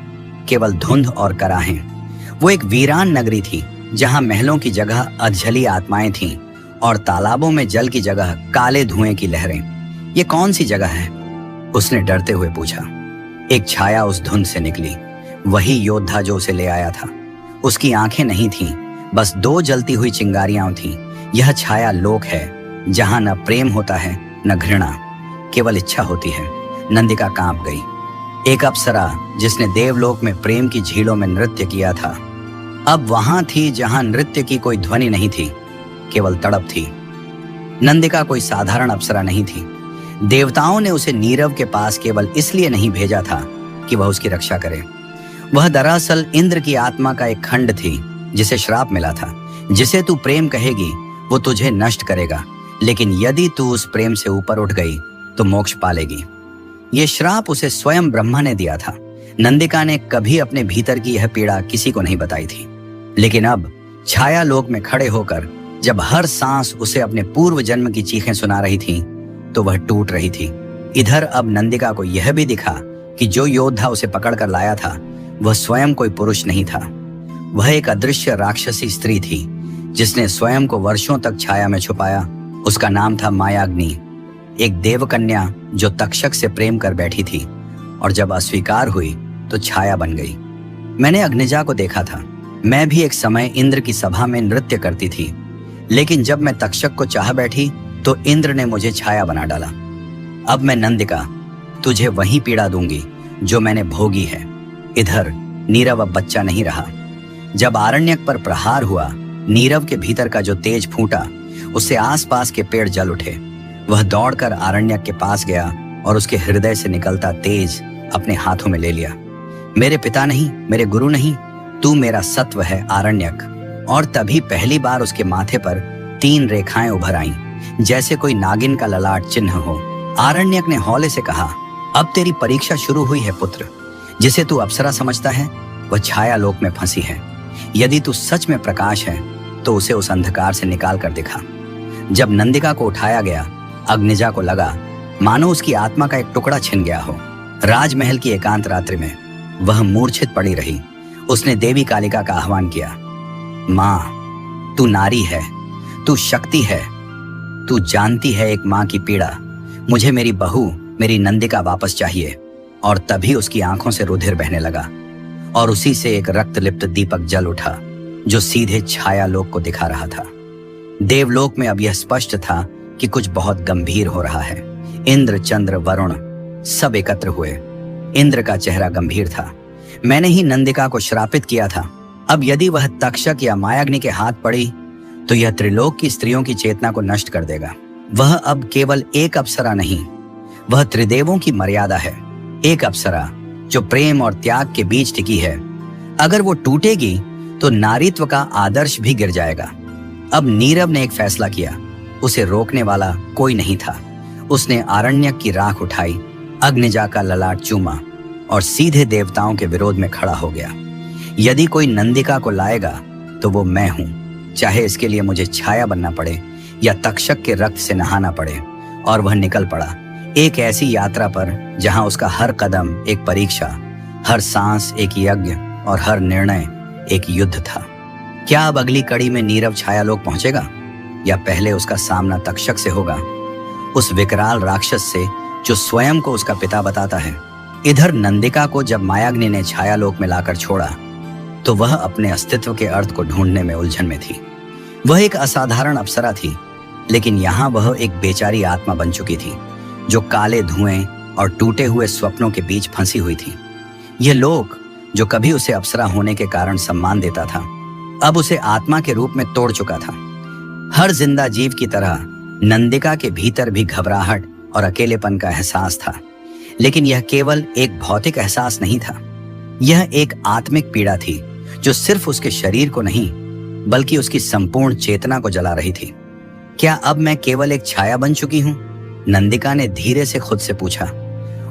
केवल धुंध और कराहें। वो एक वीरान नगरी थी जहां महलों की जगह अधजली आत्माएं थीं और तालाबों में जल की जगह काले धुएं की लहरें। ये कौन सी जगह है? उसने डरते हुए पूछा। एक छाया उस धुंध से निकली, वही योद्धा जो उसे ले आया था। उसकी आंखें नहीं थीं, बस दो जलती हुई चिंगारियां थीं। यह छाया लोक है जहां न प्रेम होता है न घृणा, केवल इच्छा होती है। नंदिका कांप गई। एक अप्सरा जिसने देवलोक में प्रेम की झीलों में नृत्य किया था, अब वहां थी जहां नृत्य की कोई ध्वनि नहीं थी, केवल तड़प थी। नंदिका कोई साधारण अप्सरा नहीं थी। देवताओं ने उसे नीरव के पास केवल इसलिए नहीं भेजा था कि वह उसकी रक्षा करे। वह दरअसल इंद्र की आत्मा का एक खंड थी जिसे श्राप मिला था। जिसे तू प्रेम कहेगी वो तुझे नष्ट करेगा, लेकिन यदि तू उस प्रेम से ऊपर उठ गई तो मोक्ष पालेगी। ये श्राप उसे स्वयं ब्रह्मा ने दिया था। नंदिका ने कभी अपने भीतर की यह पीड़ा किसी को नहीं बताई थी, लेकिन अब छाया लोक में खड़े होकर जब हर सांस उसे अपने पूर्व जन्म की चीखें सुना रही थी तो वह टूट रही थी। इधर अब नंदिका को यह भी दिखा कि जो योद्धा उसे पकड़ कर लाया था वह स्वयं कोई पुरुष नहीं था। वह एक अदृश्य राक्षसी स्त्री थी जिसने स्वयं को वर्षों तक छाया में छुपाया। उसका नाम था मायाग्नि, एक देवकन्या जो तक्षक से प्रेम कर बैठी थी और जब अस्वीकार हुई तो छाया बन गई। मैंने अग्निजा को देखा था। मैं भी एक समय इंद्र की सभा में नृत्य करती थी, लेकिन जब मैं तक्षक को चाह बैठी तो इंद्र ने मुझे छाया बना डाला। अब मैं नंदिका तुझे वही पीड़ा दूंगी जो मैंने भोगी है। इधर नीरव अब बच्चा नहीं रहा। जब आरण्यक पर प्रहार हुआ, नीरव के भीतर का जो तेज फूटा उससे आसपास के पेड़ जल उठे। वह दौड़कर आरण्यक के पास गया और उसके हृदय से निकलता तेज अपने हाथों में ले लिया। मेरे पिता नहीं, मेरे गुरु नहीं, तू मेरा सत्व है आरण्यक। और तभी पहली बार उसके माथे पर 3 रेखाएं उभर आईं, जैसे कोई नागिन का ललाट चिन्ह हो। आरण्यक ने हौले से कहा, अब तेरी परीक्षा शुरू हुई है पुत्र। जिसे तू अप्सरा समझता है वह छाया लोक में फंसी है। यदि तू सच में प्रकाश है तो उसे उस अंधकार से निकाल कर दिखा। जब नंदिका को उठाया गया, अग्निजा को लगा मानो उसकी आत्मा का एक टुकड़ा छिन गया हो। राजमहल की एकांत रात्रि में वह मूर्छित पड़ी रही। उसने देवी कालिका का आह्वान किया, माँ तू नारी है, तू शक्ति है, तू जानती है एक माँ की पीड़ा। मुझे मेरी बहू, मेरी नंदिका वापस चाहिए। और तभी उसकी आंखों से रुधिर बहने लगा और उसी से एक रक्तलिप्त दीपक जल उठा जो सीधे छाया लोक को दिखा रहा था। देवलोक में अब यह स्पष्ट था कि कुछ बहुत गंभीर हो रहा है। इंद्र, चंद्र, वरुण सब एकत्र हुए। इंद्र का चेहरा गंभीर था। मैंने ही नंदिका को श्रापित किया था। अब यदि वह तक्षक या मायाग्नि के हाथ पड़ी तो यह त्रिलोक की स्त्रियों की चेतना को नष्ट कर देगा। वह अब केवल एक अप्सरा नहीं, वह त्रिदेवों की मर्यादा है। एक अप्सरा जो प्रेम और त्याग के बीच टिकी है, अगर वो टूटेगी तो नारीत्व का आदर्श भी गिर जाएगा। अब नीरव ने एक फैसला किया। उसे रोकने वाला कोई नहीं था। उसने आरण्यक की राख उठाई, अग्निजा का ललाट चूमा और सीधे देवताओं के विरोध में खड़ा हो गया। यदि कोई नंदिका को लाएगा तो वो मैं हूं, चाहे इसके लिए मुझे छाया बनना पड़े या तक्षक के रक्त से नहाना पड़े। और वह निकल पड़ा एक ऐसी यात्रा पर जहां उसका हर कदम एक परीक्षा, हर सांस एक यज्ञ और हर निर्णय एक युद्ध था। क्या अब अगली कड़ी में नीरव छायालोक पहुंचेगा या पहले उसका सामना तक्षक से होगा, उस विकराल राक्षस से जो स्वयं को उसका पिता बताता है। इधर नंदिका को जब मायाग्नि ने छायालोक में लाकर छोड़ा तो वह अपने अस्तित्व के अर्थ को ढूंढने में उलझन में थी। वह एक असाधारण अप्सरा थी, लेकिन यहाँ वह एक बेचारी आत्मा बन चुकी थी जो काले धुएं और टूटे हुए स्वप्नों के बीच फंसी हुई थी। यह लोक जो कभी उसे अप्सरा होने के कारण सम्मान देता था, अब उसे आत्मा के रूप में तोड़ चुका था। हर जिंदा जीव की तरह नंदिका के भीतर भी घबराहट और अकेलेपन का एहसास था, लेकिन यह केवल एक भौतिक एहसास नहीं था। यह एक आत्मिक पीड़ा थी जो सिर्फ उसके शरीर को नहीं बल्कि उसकी संपूर्ण चेतना को जला रही थी। क्या अब मैं केवल एक छाया बन चुकी हूं? नंदिका ने धीरे से खुद से पूछा।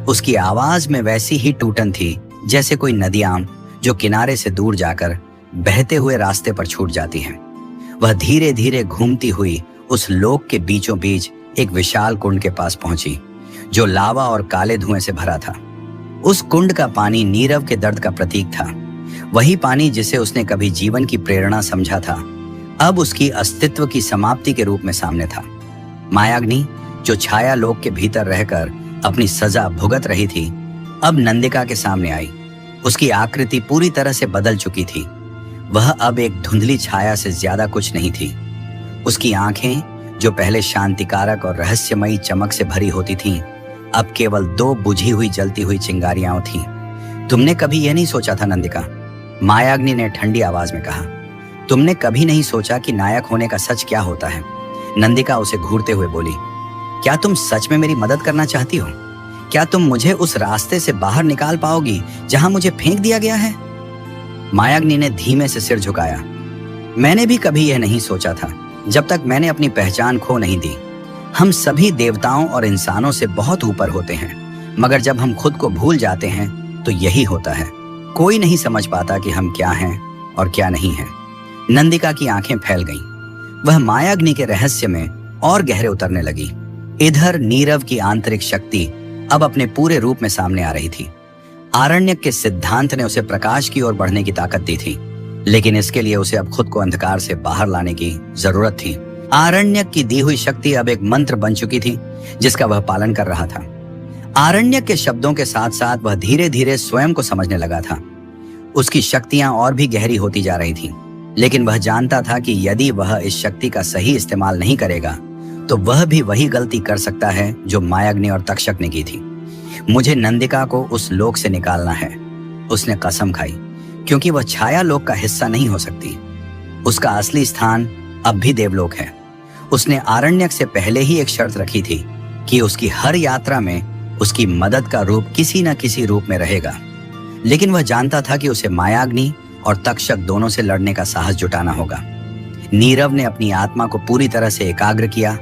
उसकी आवाज में वैसी ही टूटन थी जैसे कोई नदियां जो किनारे से दूर जाकर बहते हुए रास्ते पर छूट जाती हैं। वह धीरे धीरे घूमती हुई उस लोक के बीचों बीच एक विशाल कुंड के पास पहुंची जो लावा और काले धुएं से भरा था। उस कुंड का पानी नीरव के दर्द का प्रतीक था। वही पानी जिसे उसने कभी जीवन की प्रेरणा समझा था, अब उसकी अस्तित्व की समाप्ति के रूप में सामने था। मायाग्नि जो छाया लोक के भीतर रहकर अपनी सजा भुगत रही थी, अब नंदिका के सामने आई। उसकी आकृति पूरी तरह से बदल चुकी थी। वह अब एक धुंधली छाया से ज्यादा कुछ नहीं थी। उसकी आंखें जो पहले शांतिकारक और रहस्यमयी चमक से भरी होती थीं, अब केवल दो बुझी हुई जलती हुई चिंगारियां थीं। तुमने कभी यह नहीं सोचा था नंदिका, मायाग्नि ने ठंडी आवाज में कहा। तुमने कभी नहीं सोचा कि नायक होने का सच क्या होता है? नंदिका उसे घूरते हुए बोली। क्या तुम सच में मेरी मदद करना चाहती हो? क्या तुम मुझे उस रास्ते से बाहर निकाल पाओगी जहां मुझे फेंक दिया गया है? मायाग्नि ने धीमे से सिर झुकाया। मैंने भी कभी यह नहीं सोचा था, जब तक मैंने अपनी पहचान खो नहीं दी। हम सभी देवताओं और इंसानों से बहुत ऊपर होते हैं, मगर जब हम खुद को भूल जाते हैं तो यही होता है। कोई नहीं समझ पाता कि हम क्या हैं और क्या नहीं हैं। नंदिका की आंखें फैल गईं। वह मायाग्नि के रहस्य में और गहरे उतरने लगी। इधर नीरव की आंतरिक शक्ति अब अपने पूरे रूप में सामने आ रही थी। आरण्यक के सिद्धांत ने उसे प्रकाश की ओर बढ़ने की ताकत दी थी, लेकिन इसके लिए उसे अब खुद को अंधकार से बाहर लाने की जरूरत थी। आरण्यक की दी हुई शक्ति अब एक मंत्र बन चुकी थी जिसका वह पालन कर रहा था। आरण्यक के शब्दों के साथ साथ वह धीरे धीरे स्वयं को समझने लगा था। उसकी शक्तियां और भी गहरी होती जा रही थीं, लेकिन वह जानता था कि यदि वह इस शक्ति का सही इस्तेमाल नहीं करेगा तो वह भी वही गलती कर सकता है जो मायाग्नि और तक्षक ने की थी। मुझे नंदिका को उस लोक से निकालना है, उसने कसम खाई, क्योंकि वह छाया लोक का हिस्सा नहीं हो सकती। उसका असली स्थान अब भी देवलोक है। उसने आरण्यक से पहले ही एक शर्त रखी थी कि उसकी हर यात्रा में उसकी मदद का रूप किसी न किसी रूप में रहेगा, लेकिन वह जानता था कि उसे मायाग्नि और तक्षक दोनों से लड़ने का साहस जुटाना होगा। नीरव ने अपनी आत्मा को पूरी तरह से एकाग्र किया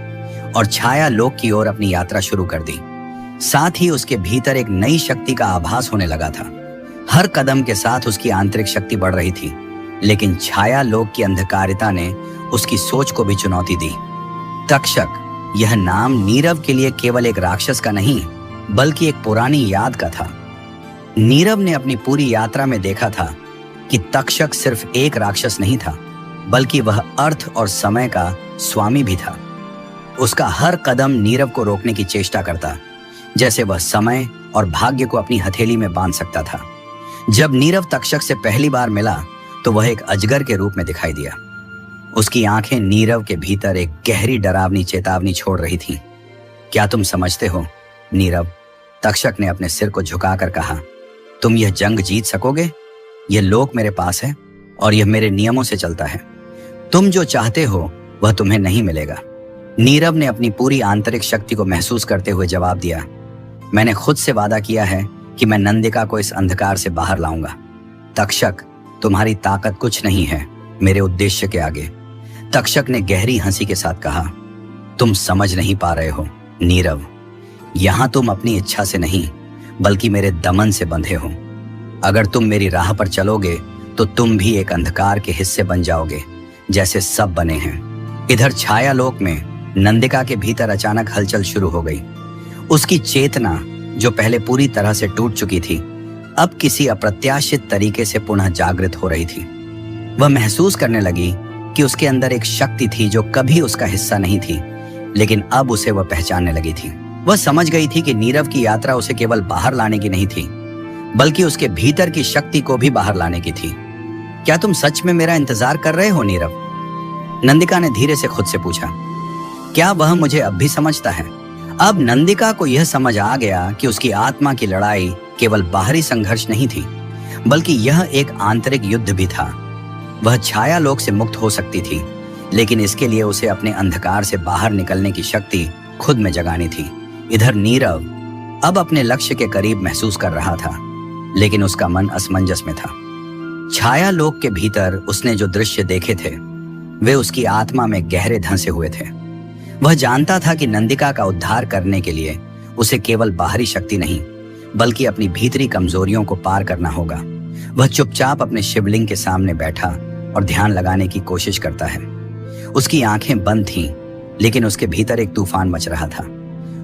और छाया लोक की ओर अपनी यात्रा शुरू कर दी। साथ ही उसके भीतर एक नई शक्ति का आभास होने लगा था। हर कदम के साथ उसकी आंतरिक शक्ति बढ़ रही थी, लेकिन छाया लोक की अंधकारिता ने उसकी सोच को भी चुनौती दी। तक्षक, यह नाम नीरव के लिए केवल एक राक्षस का नहीं बल्कि एक पुरानी याद का था। नीरव ने अपनी पूरी यात्रा में देखा था कि तक्षक सिर्फ एक राक्षस नहीं था, बल्कि वह अर्थ और समय का स्वामी भी था। उसका हर कदम नीरव को रोकने की चेष्टा करता, जैसे वह समय और भाग्य को अपनी हथेली में बांध सकता था। जब नीरव तक्षक से पहली बार मिला तो वह एक अजगर के रूप में दिखाई दिया। उसकी आंखें नीरव के भीतर एक गहरी डरावनी चेतावनी छोड़ रही थीं। क्या तुम समझते हो नीरव? तक्षक ने अपने सिर को झुकाकर कहा, तुम यह जंग जीत सकोगे? यह लोक मेरे पास है और यह मेरे नियमों से चलता है। तुम जो चाहते हो वह तुम्हें नहीं मिलेगा। नीरव ने अपनी पूरी आंतरिक शक्ति को महसूस करते हुए जवाब दिया, मैंने खुद से वादा किया है कि मैं नंदिका को इस अंधकार से बाहर लाऊंगा। तक्षक, तुम्हारी ताकत कुछ नहीं है मेरे उद्देश्य के आगे। तक्षक ने गहरी हंसी के साथ कहा, तुम समझ नहीं पा रहे हो नीरव, यहां तुम अपनी इच्छा से नहीं बल्कि मेरे दमन से बंधे हो। अगर तुम मेरी राह पर चलोगे तो तुम भी एक अंधकार के हिस्से बन जाओगे जैसे सब बने हैं। इधर छायालोक में नंदिका के भीतर अचानक हलचल शुरू हो गई। उसकी चेतना जो पहले पूरी तरह से टूट चुकी थी, अब किसी अप्रत्याशित तरीके से पुनः जागृत हो रही थी। वह महसूस करने लगी कि उसके अंदर एक शक्ति थी जो कभी उसका हिस्सा नहीं थी, लेकिन अब उसे वह पहचानने लगी थी। वह समझ गई थी कि नीरव की यात्रा उसे केवल बाहर लाने की नहीं थी, बल्कि उसके भीतर की शक्ति को भी बाहर लाने की थी। क्या तुम सच में मेरा इंतजार कर रहे हो नीरव? नंदिका ने धीरे से खुद से पूछा। क्या वह मुझे अब भी समझता है? अब नंदिका को यह समझ आ गया कि उसकी आत्मा की लड़ाई केवल बाहरी संघर्ष नहीं थी, बल्कि यह एक आंतरिक युद्ध भी था। वह छायालोक से मुक्त हो सकती थी, लेकिन इसके लिए उसे अपने अंधकार से बाहर निकलने की शक्ति खुद में जगानी थी। इधर नीरव अब अपने लक्ष्य के करीब महसूस कर रहा था, लेकिन उसका मन असमंजस में था। छायालोक के भीतर उसने जो दृश्य देखे थे वे उसकी आत्मा में गहरे धंसे हुए थे। वह जानता था कि नंदिका का उद्धार करने के लिए उसे केवल बाहरी शक्ति नहीं बल्कि अपनी भीतरी कमजोरियों को पार करना होगा। वह चुपचाप अपने शिवलिंग के सामने बैठा और ध्यान लगाने की कोशिश करता है। उसकी आंखें बंद थीं, लेकिन उसके भीतर एक तूफान मच रहा था।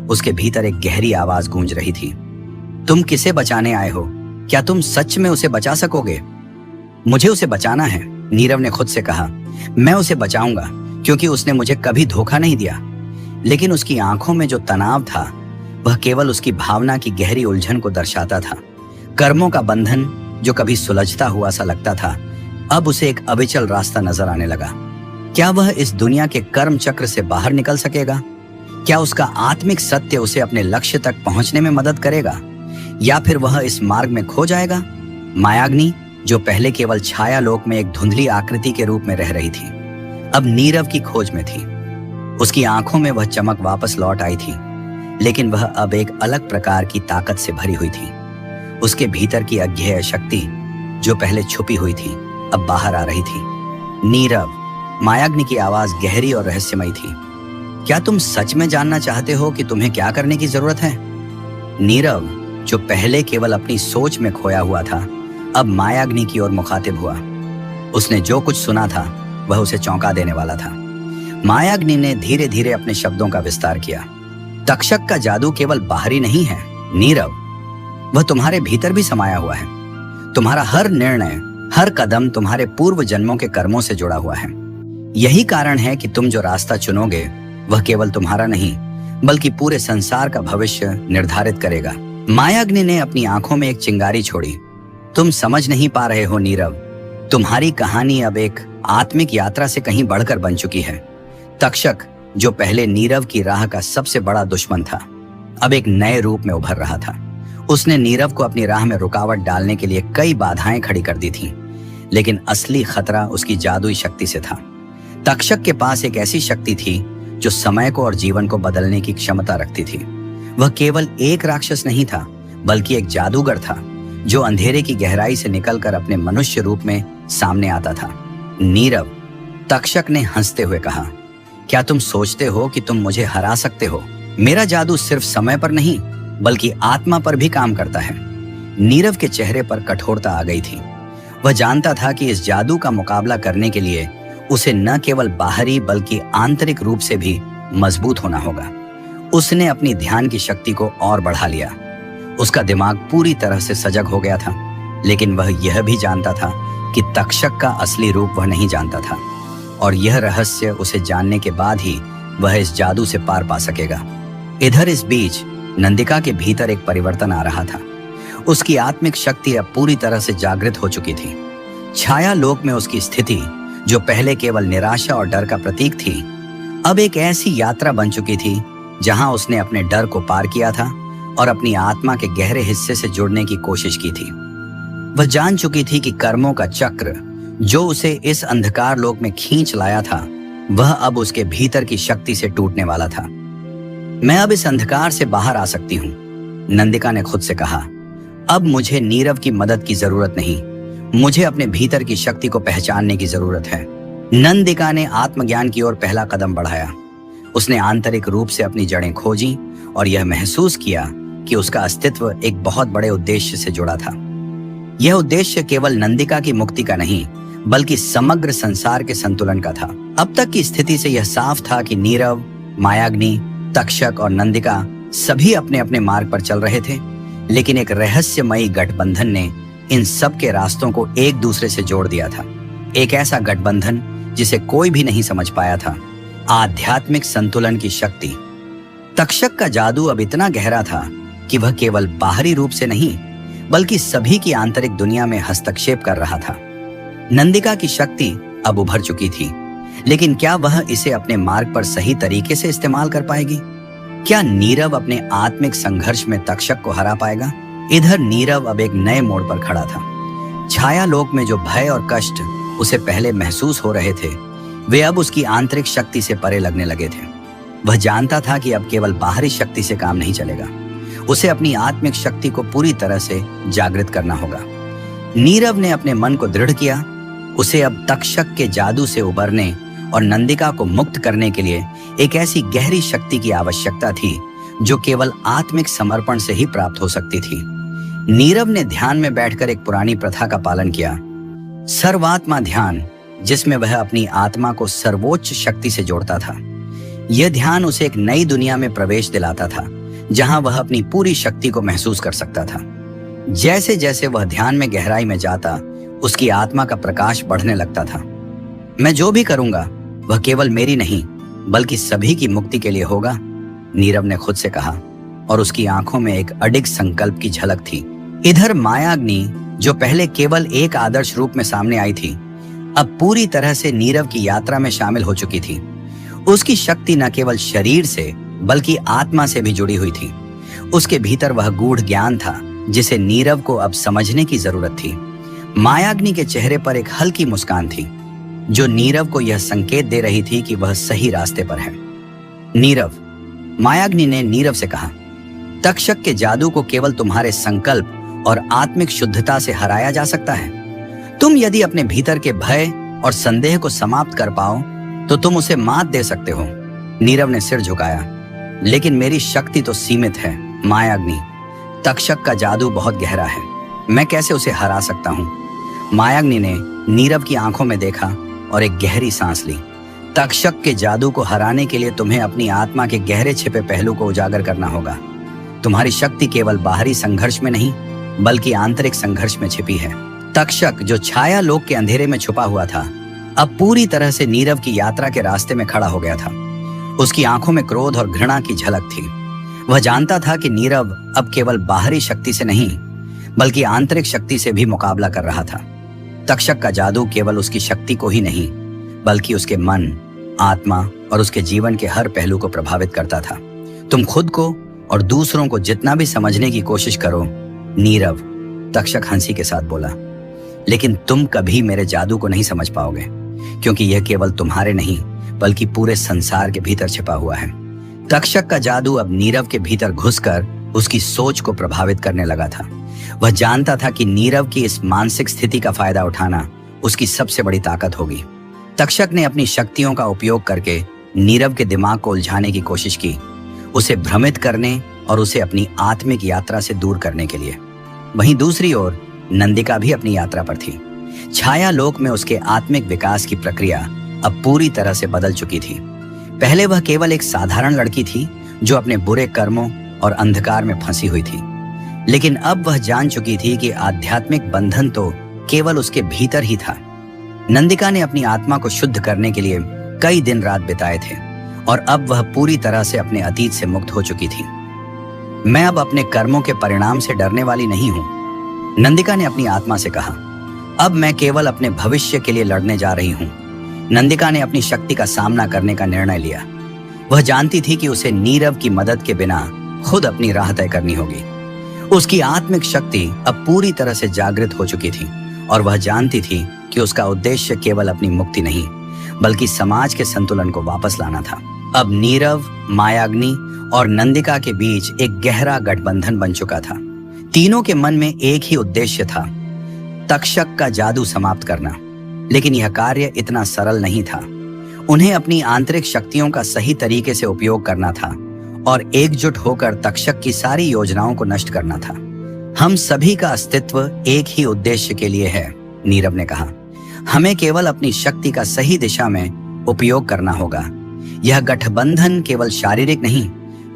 उसके भीतर एक गहरी आवाज गूंज रही थी, तुम किसे बचाने आए हो? क्या तुम सच में उसे बचा सकोगे? मुझे उसे बचाना है, नीरव ने खुद से कहा। मैं उसे बचाऊंगा क्योंकि उसने मुझे कभी धोखा नहीं दिया। लेकिन उसकी आंखों में जो तनाव था वह केवल उसकी भावना की गहरी उलझन को दर्शाता था। कर्मों का बंधन जो कभी सुलझता हुआ सा लगता था, अब उसे एक अविचल रास्ता नजर आने लगा। क्या वह इस दुनिया के कर्म चक्र से बाहर निकल सकेगा? क्या उसका आत्मिक सत्य उसे अपने लक्ष्य तक पहुंचने में मदद करेगा, या फिर वह इस मार्ग में खो जाएगा? मायाग्नि जो पहले केवल छायालोक में एक धुंधली आकृति के रूप में रह रही थी, अब नीरव की खोज में थी। उसकी आंखों में वह चमक वापस लौट आई थी, लेकिन वह अब एक अलग प्रकार की ताकत से भरी हुई थी। उसके भीतर की अज्ञेय शक्ति जो पहले छुपी हुई थी अब बाहर आ रही थी। नीरव, मायाग्नि की आवाज गहरी और रहस्यमयी थी। क्या तुम सच में जानना चाहते हो कि तुम्हें क्या करने की जरूरत है? नीरव जो पहले केवल अपनी सोच में खोया हुआ था, अब मायाग्नि की ओर मुखातिब हुआ। उसने जो कुछ सुना था वह उसे चौंका देने वाला था। मायाग्नि ने धीरे धीरे अपने शब्दों का विस्तार किया। तक्षक का जादू केवल बाहरी नहीं है नीरव, वह तुम्हारे भीतर भी समाया हुआ है। तुम्हारा हर निर्णय, हर कदम तुम्हारे पूर्व जन्मों के कर्मों से जुड़ा हुआ है। यही कारण है कि तुम जो रास्ता चुनोगे वह केवल तुम्हारा नहीं बल्कि पूरे संसार का भविष्य निर्धारित करेगा। मायाग्नि ने अपनी आंखों में एक चिंगारी छोड़ी। तुम समझ नहीं पा रहे हो नीरव, तुम्हारी कहानी अब एक आत्मिक यात्रा से कहीं बढ़कर बन चुकी है। तक्षक जो पहले नीरव की राह का सबसे बड़ा दुश्मन था, अब एक नए रूप में उभर रहा था। उसने नीरव को अपनी राह में रुकावट डालने के लिए कई बाधाएं खड़ी कर दी थीं, लेकिन असली खतरा उसकी जादुई शक्ति से था। तक्षक के पास एक ऐसी शक्ति थी जो समय को और जीवन को बदलने की क्षमता रखती थी। वह केवल एक राक्षस नहीं था बल्कि एक जादूगर था जो अंधेरे की गहराई से निकलकर अपने मनुष्य रूप में सामने आता था। नीरव, तक्षक ने हंसते हुए कहा, क्या तुम सोचते हो कि तुम मुझे हरा सकते हो? मेरा जादू सिर्फ समय पर नहीं बल्कि आत्मा पर भी काम करता है। नीरव के चेहरे पर कठोरता आ गई थी। वह जानता था कि इस जादू का मुकाबला करने के लिए उसे न केवल बाहरी बल्कि आंतरिक रूप से भी मजबूत होना होगा। उसने अपनी ध्यान की शक्ति को और बढ़ा लिया। उसका दिमाग पूरी तरह से सजग हो गया था, लेकिन वह यह भी जानता था कि तक्षक का असली रूप वह नहीं जानता था, और यह रहस्य उसे जानने के बाद ही वह इस जादू से पार पा सकेगा। इधर इस बीच नंदिका के भीतर एक परिवर्तन आ रहा था। उसकी आत्मिक शक्ति अब पूरी तरह से जागृत हो चुकी थी। छाया लोक में उसकी स्थिति, जो पहले केवल निराशा और डर का प्रतीक थी, अब एक ऐसी यात्रा बन चुकी थी जहां उसने अपने डर को पार किया था और अपनी आत्मा के गहरे हिस्से से जुड़ने की कोशिश की थी। वह जान चुकी थी कि कर्मों का चक्र जो उसे इस अंधकार लोक में खींच लाया था, वह अब उसके भीतर की शक्ति से टूटने वाला था। मैं अब इस अंधकार से बाहर आ सकती हूँ, नंदिका ने खुद से कहा। अब मुझे नीरव की मदद की जरूरत नहीं, मुझे अपने भीतर की शक्ति को पहचानने की जरूरत है। नंदिका ने आत्मज्ञान की ओर पहला कदम बढ़ाया। उसने आंतरिक रूप से अपनी जड़ें खोजी और यह महसूस किया कि उसका अस्तित्व एक बहुत बड़े उद्देश्य से जुड़ा था। यह उद्देश्य केवल नंदिका की मुक्ति का नहीं, बल्कि समग्र संसार के संतुलन का था। अब तक की स्थिति से यह साफ था कि नीरव, मायाग्नि, तक्षक और नंदिका सभी अपने अपने मार्ग पर चल रहे थे, लेकिन एक रहस्यमयी गठबंधन ने इन सब के रास्तों को एक दूसरे से जोड़ दिया था। एक ऐसा गठबंधन जिसे कोई भी नहीं समझ पाया था, आध्यात्मिक संतुलन की शक्ति। तक्षक का जादू अब इतना गहरा था कि वह केवल बाहरी रूप से नहीं, बल्कि सभी की आंतरिक दुनिया में हस्तक्षेप कर रहा था। नंदिका की शक्ति अब उभर चुकी थी, लेकिन क्या वह इसे अपने मार्ग पर सही तरीके से इस्तेमाल कर पाएगी? क्या नीरव अपने आत्मिक संघर्ष में तक्षक को हरा पाएगा? इधर नीरव अब एक नए मोड़ पर खड़ा था। छाया लोक में जो भय और कष्ट उसे पहले महसूस हो रहे थे, वे अब उसकी आंतरिक शक्ति से परे लगने लगे थे। वह जानता था कि अब केवल बाहरी शक्ति से काम नहीं चलेगा, उसे अपनी आत्मिक शक्ति को पूरी तरह से जागृत करना होगा। नीरव ने अपने मन को दृढ़ किया। उसे अब तक्षक के जादू से उबरने और नंदिका को मुक्त करने के लिए एक ऐसी गहरी शक्ति की आवश्यकता थी जो केवल आत्मिक समर्पण से ही प्राप्त हो सकती थी। नीरव ने ध्यान में बैठकर एक पुरानी प्रथा का पालन किया, सर्वात्मा ध्यान, जिसमें वह अपनी आत्मा को सर्वोच्च शक्ति से जोड़ता था। यह ध्यान उसे एक नई दुनिया में प्रवेश दिलाता था, जहां वह अपनी पूरी शक्ति को महसूस कर सकता था। जैसे जैसे वह ध्यान में गहराई में जाता, उसकी आत्मा का प्रकाश बढ़ने लगता था। मैं जो भी करूंगा वह केवल मेरी नहीं, बल्कि सभी की मुक्ति के लिए होगा, नीरव ने खुद से कहा, और उसकी आंखों में एक अडिग संकल्प की झलक थी। इधर मायाग्नि, जो पहले केवल एक आदर्श रूप में सामने आई थी, अब पूरी तरह से नीरव की यात्रा में शामिल हो चुकी थी। उसकी शक्ति न केवल शरीर से बल्कि आत्मा से भी जुड़ी हुई थी। उसके भीतर वह गूढ़ ज्ञान था जिसे नीरव को अब समझने की जरूरत थी। मायाग्नि के चेहरे पर एक हल्की मुस्कान थी, जो नीरव को यह संकेत दे रही थी कि वह सही रास्ते पर है। नीरव, मायाग्नि ने नीरव से कहा, तक्षक के जादू को केवल तुम्हारे संकल्प और आत्मिक शुद्धता से हराया जा सकता है। तुम यदि अपने भीतर के भय और संदेह को समाप्त कर पाओ तो तुम उसे मात दे सकते हो। नीरव ने सिर झुकाया, लेकिन मेरी शक्ति तो सीमित है मायाग्नि। तक्षक का जादू बहुत गहरा है, मैं कैसे उसे हरा सकता हूँ? मायाग्नि ने नीरव की आंखों में देखा और एक गहरी सांस ली। तक्षक के जादू को हराने के लिए तुम्हें अपनी आत्मा के गहरे छिपे पहलू को उजागर करना होगा। तुम्हारी शक्ति केवल बाहरी संघर्ष में नहीं, बल्कि आंतरिक संघर्ष में छिपी है। तक्षक, जो छाया लोक के अंधेरे में छुपा हुआ था, अब पूरी तरह से नीरव की यात्रा के रास्ते में खड़ा हो गया था। उसकी आंखों में क्रोध और घृणा की झलक थी। वह जानता था कि नीरव अब केवल बाहरी शक्ति से नहीं, बल्कि आंतरिक शक्ति से भी मुकाबला कर रहा था। तक्षक का जादू केवल उसकी शक्ति को ही नहीं, बल्कि उसके मन, आत्मा और उसके जीवन के हर पहलू को प्रभावित करता था। तुम खुद को और दूसरों को जितना भी समझने की कोशिश करो नीरव, तक्षक हंसी के साथ बोला, लेकिन तुम कभी मेरे जादू को नहीं समझ पाओगे, क्योंकि यह केवल तुम्हारे नहीं बल्कि पूरे संसार के भीतर छिपा हुआ है। तक्षक का जादू अब नीरव के भीतर घुसकर उसकी सोच को प्रभावित करने लगा था। वह जानता था कि नीरव की इस मानसिक स्थिति का फायदा उठाना उसकी सबसे बड़ी ताकत होगी। तक्षक ने अपनी शक्तियों का उपयोग करके नीरव के दिमाग को उलझाने की कोशिश की, उसे भ्रमित करने और उसे अपनी आत्मिक यात्रा से दूर करने के लिए। वहीं दूसरी ओर नंदिका भी अपनी यात्रा पर थी। छाया लोक में उसके आत्मिक विकास की प्रक्रिया अब पूरी तरह से बदल चुकी थी। पहले वह केवल एक साधारण लड़की थी जो अपने बुरे कर्मों और अंधकार में फंसी हुई थी, लेकिन अब वह जान चुकी थी कि आध्यात्मिक बंधन तो केवल उसके भीतर ही था। नंदिका ने अपनी आत्मा को शुद्ध करने के लिए कई दिन रात बिताए थे और अब वह पूरी तरह से अपने अतीत से मुक्त हो चुकी थी। मैं अब अपने कर्मों के परिणाम से डरने वाली नहीं हूं। नंदिका ने अपनी आत्मा से कहा, अब मैं केवल अपने भविष्य के लिए लड़ने जा रही हूं। नंदिका ने अपनी शक्ति का सामना करने का निर्णय लिया। वह जानती थी कि उसे नीरव की मदद के बिना खुद अपनी राह तय करनी होगी। उसकी आत्मिक शक्ति अब पूरी तरह से जागृत हो चुकी थी और वह जानती थी कि उसका उद्देश्य केवल अपनी मुक्ति नहीं, बल्कि समाज के संतुलन को वापस लाना था। अब नीरव, मायाग्नि और नंदिका के बीच एक गहरा गठबंधन बन चुका था। तीनों के मन में एक ही उद्देश्य था, तक्षक का जादू समाप्त करना। लेकिन यह कार्य इतना सरल नहीं था। उन्हें अपनी आंतरिक शक्तियों का सही तरीके से उपयोग करना था और एकजुट होकर तक्षक की सारी योजनाओं को नष्ट करना था। हम सभी का अस्तित्व एक ही उद्देश्य के लिए है, नीरव ने कहा। हमें केवल अपनी शक्ति का सही दिशा में उपयोग करना होगा। यह गठबंधन केवल शारीरिक नहीं,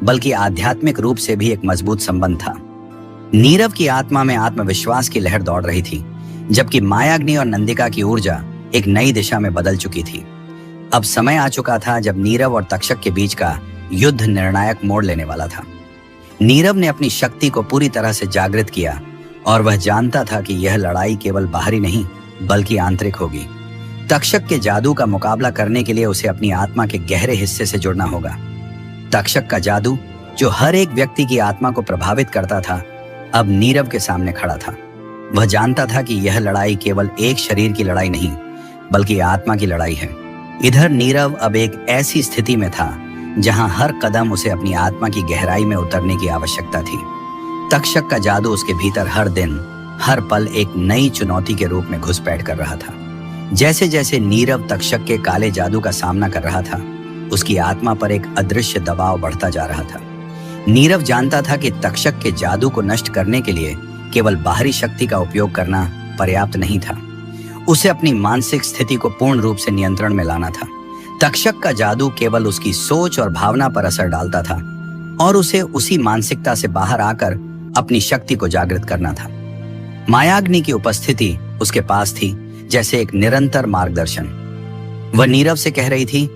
बल्कि आध्यात्मिक रूप से भी एक मजबूत संबंध था। नीरव की आत्मा में आत्मविश्वास की लहर दौड़ रही थी, जबकि मायाग्नि और नंदिका की ऊर्जा एक नई दिशा में बदल चुकी थी। अब समय आ चुका था जब नीरव और तक्षक के बीच का युद्ध निर्णायक मोड़ लेने वाला था। नीरव ने अपनी शक्ति को पूरी तरह से जागृत किया और वह जानता था कि यह लड़ाई केवल बाहरी नहीं, बल्कि आंतरिक होगी। तक्षक के जादू का मुकाबला करने के लिए उसे अपनी आत्मा के गहरे हिस्से से जुड़ना होगा। तक्षक का जादू, जो हर एक व्यक्ति की आत्मा को प्रभावित करता था, अब नीरव के सामने खड़ा था। वह जानता था कि यह लड़ाई केवल एक शरीर की लड़ाई नहीं, बल्कि आत्मा की लड़ाई है। इधर नीरव अब एक ऐसी स्थिति में था जहां हर कदम उसे अपनी आत्मा की गहराई में उतरने की आवश्यकता थी। तक्षक का जादू उसके भीतर हर दिन, हर पल एक नई चुनौती के रूप में घुसपैठ कर रहा था। जैसे जैसे नीरव तक्षक के काले जादू का सामना कर रहा था, उसकी आत्मा पर एक अदृश्य दबाव बढ़ता जा रहा था। नीरव जानता था कि तक्षक के जादू को नष्ट करने के लिए केवल बाहरी शक्ति का उपयोग करना पर्याप्त नहीं था। उसे अपनी मानसिक स्थिति को पूर्ण रूप से नियंत्रण में लाना था। तक्षक का जादू केवल उसकी सोच और भावना पर असर डालता था और उसे उसी मानसिकता से बाहर आकर अपनी शक्ति को जागृत करना था। मायाग्नि की उपस्थिति उसके पास थी, जैसे एक निरंतर मार्गदर्शन। वह नीरव से कह रही थी,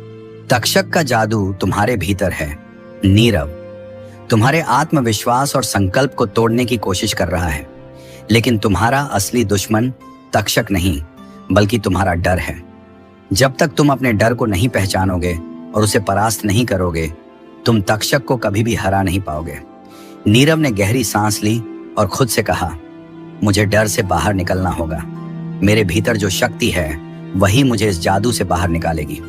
तक्षक का जादू तुम्हारे भीतर है। नीरव तुम्हारे आत्मविश्वास और संकल्प को तोड़ने की कोशिश कर रहा है, लेकिन तुम्हारा असली दुश्मन तक्षक नहीं, बल्कि तुम्हारा डर है। जब तक तुम अपने डर को नहीं पहचानोगे और उसे परास्त नहीं करोगे, तुम तक्षक को कभी भी हरा नहीं पाओगे। नीरव ने गहरी सांस ली और खुद से कहा, मुझे डर से बाहर निकलना होगा। मेरे भीतर जो शक्ति है वही मुझे इस जादू से बाहर निकालेगी।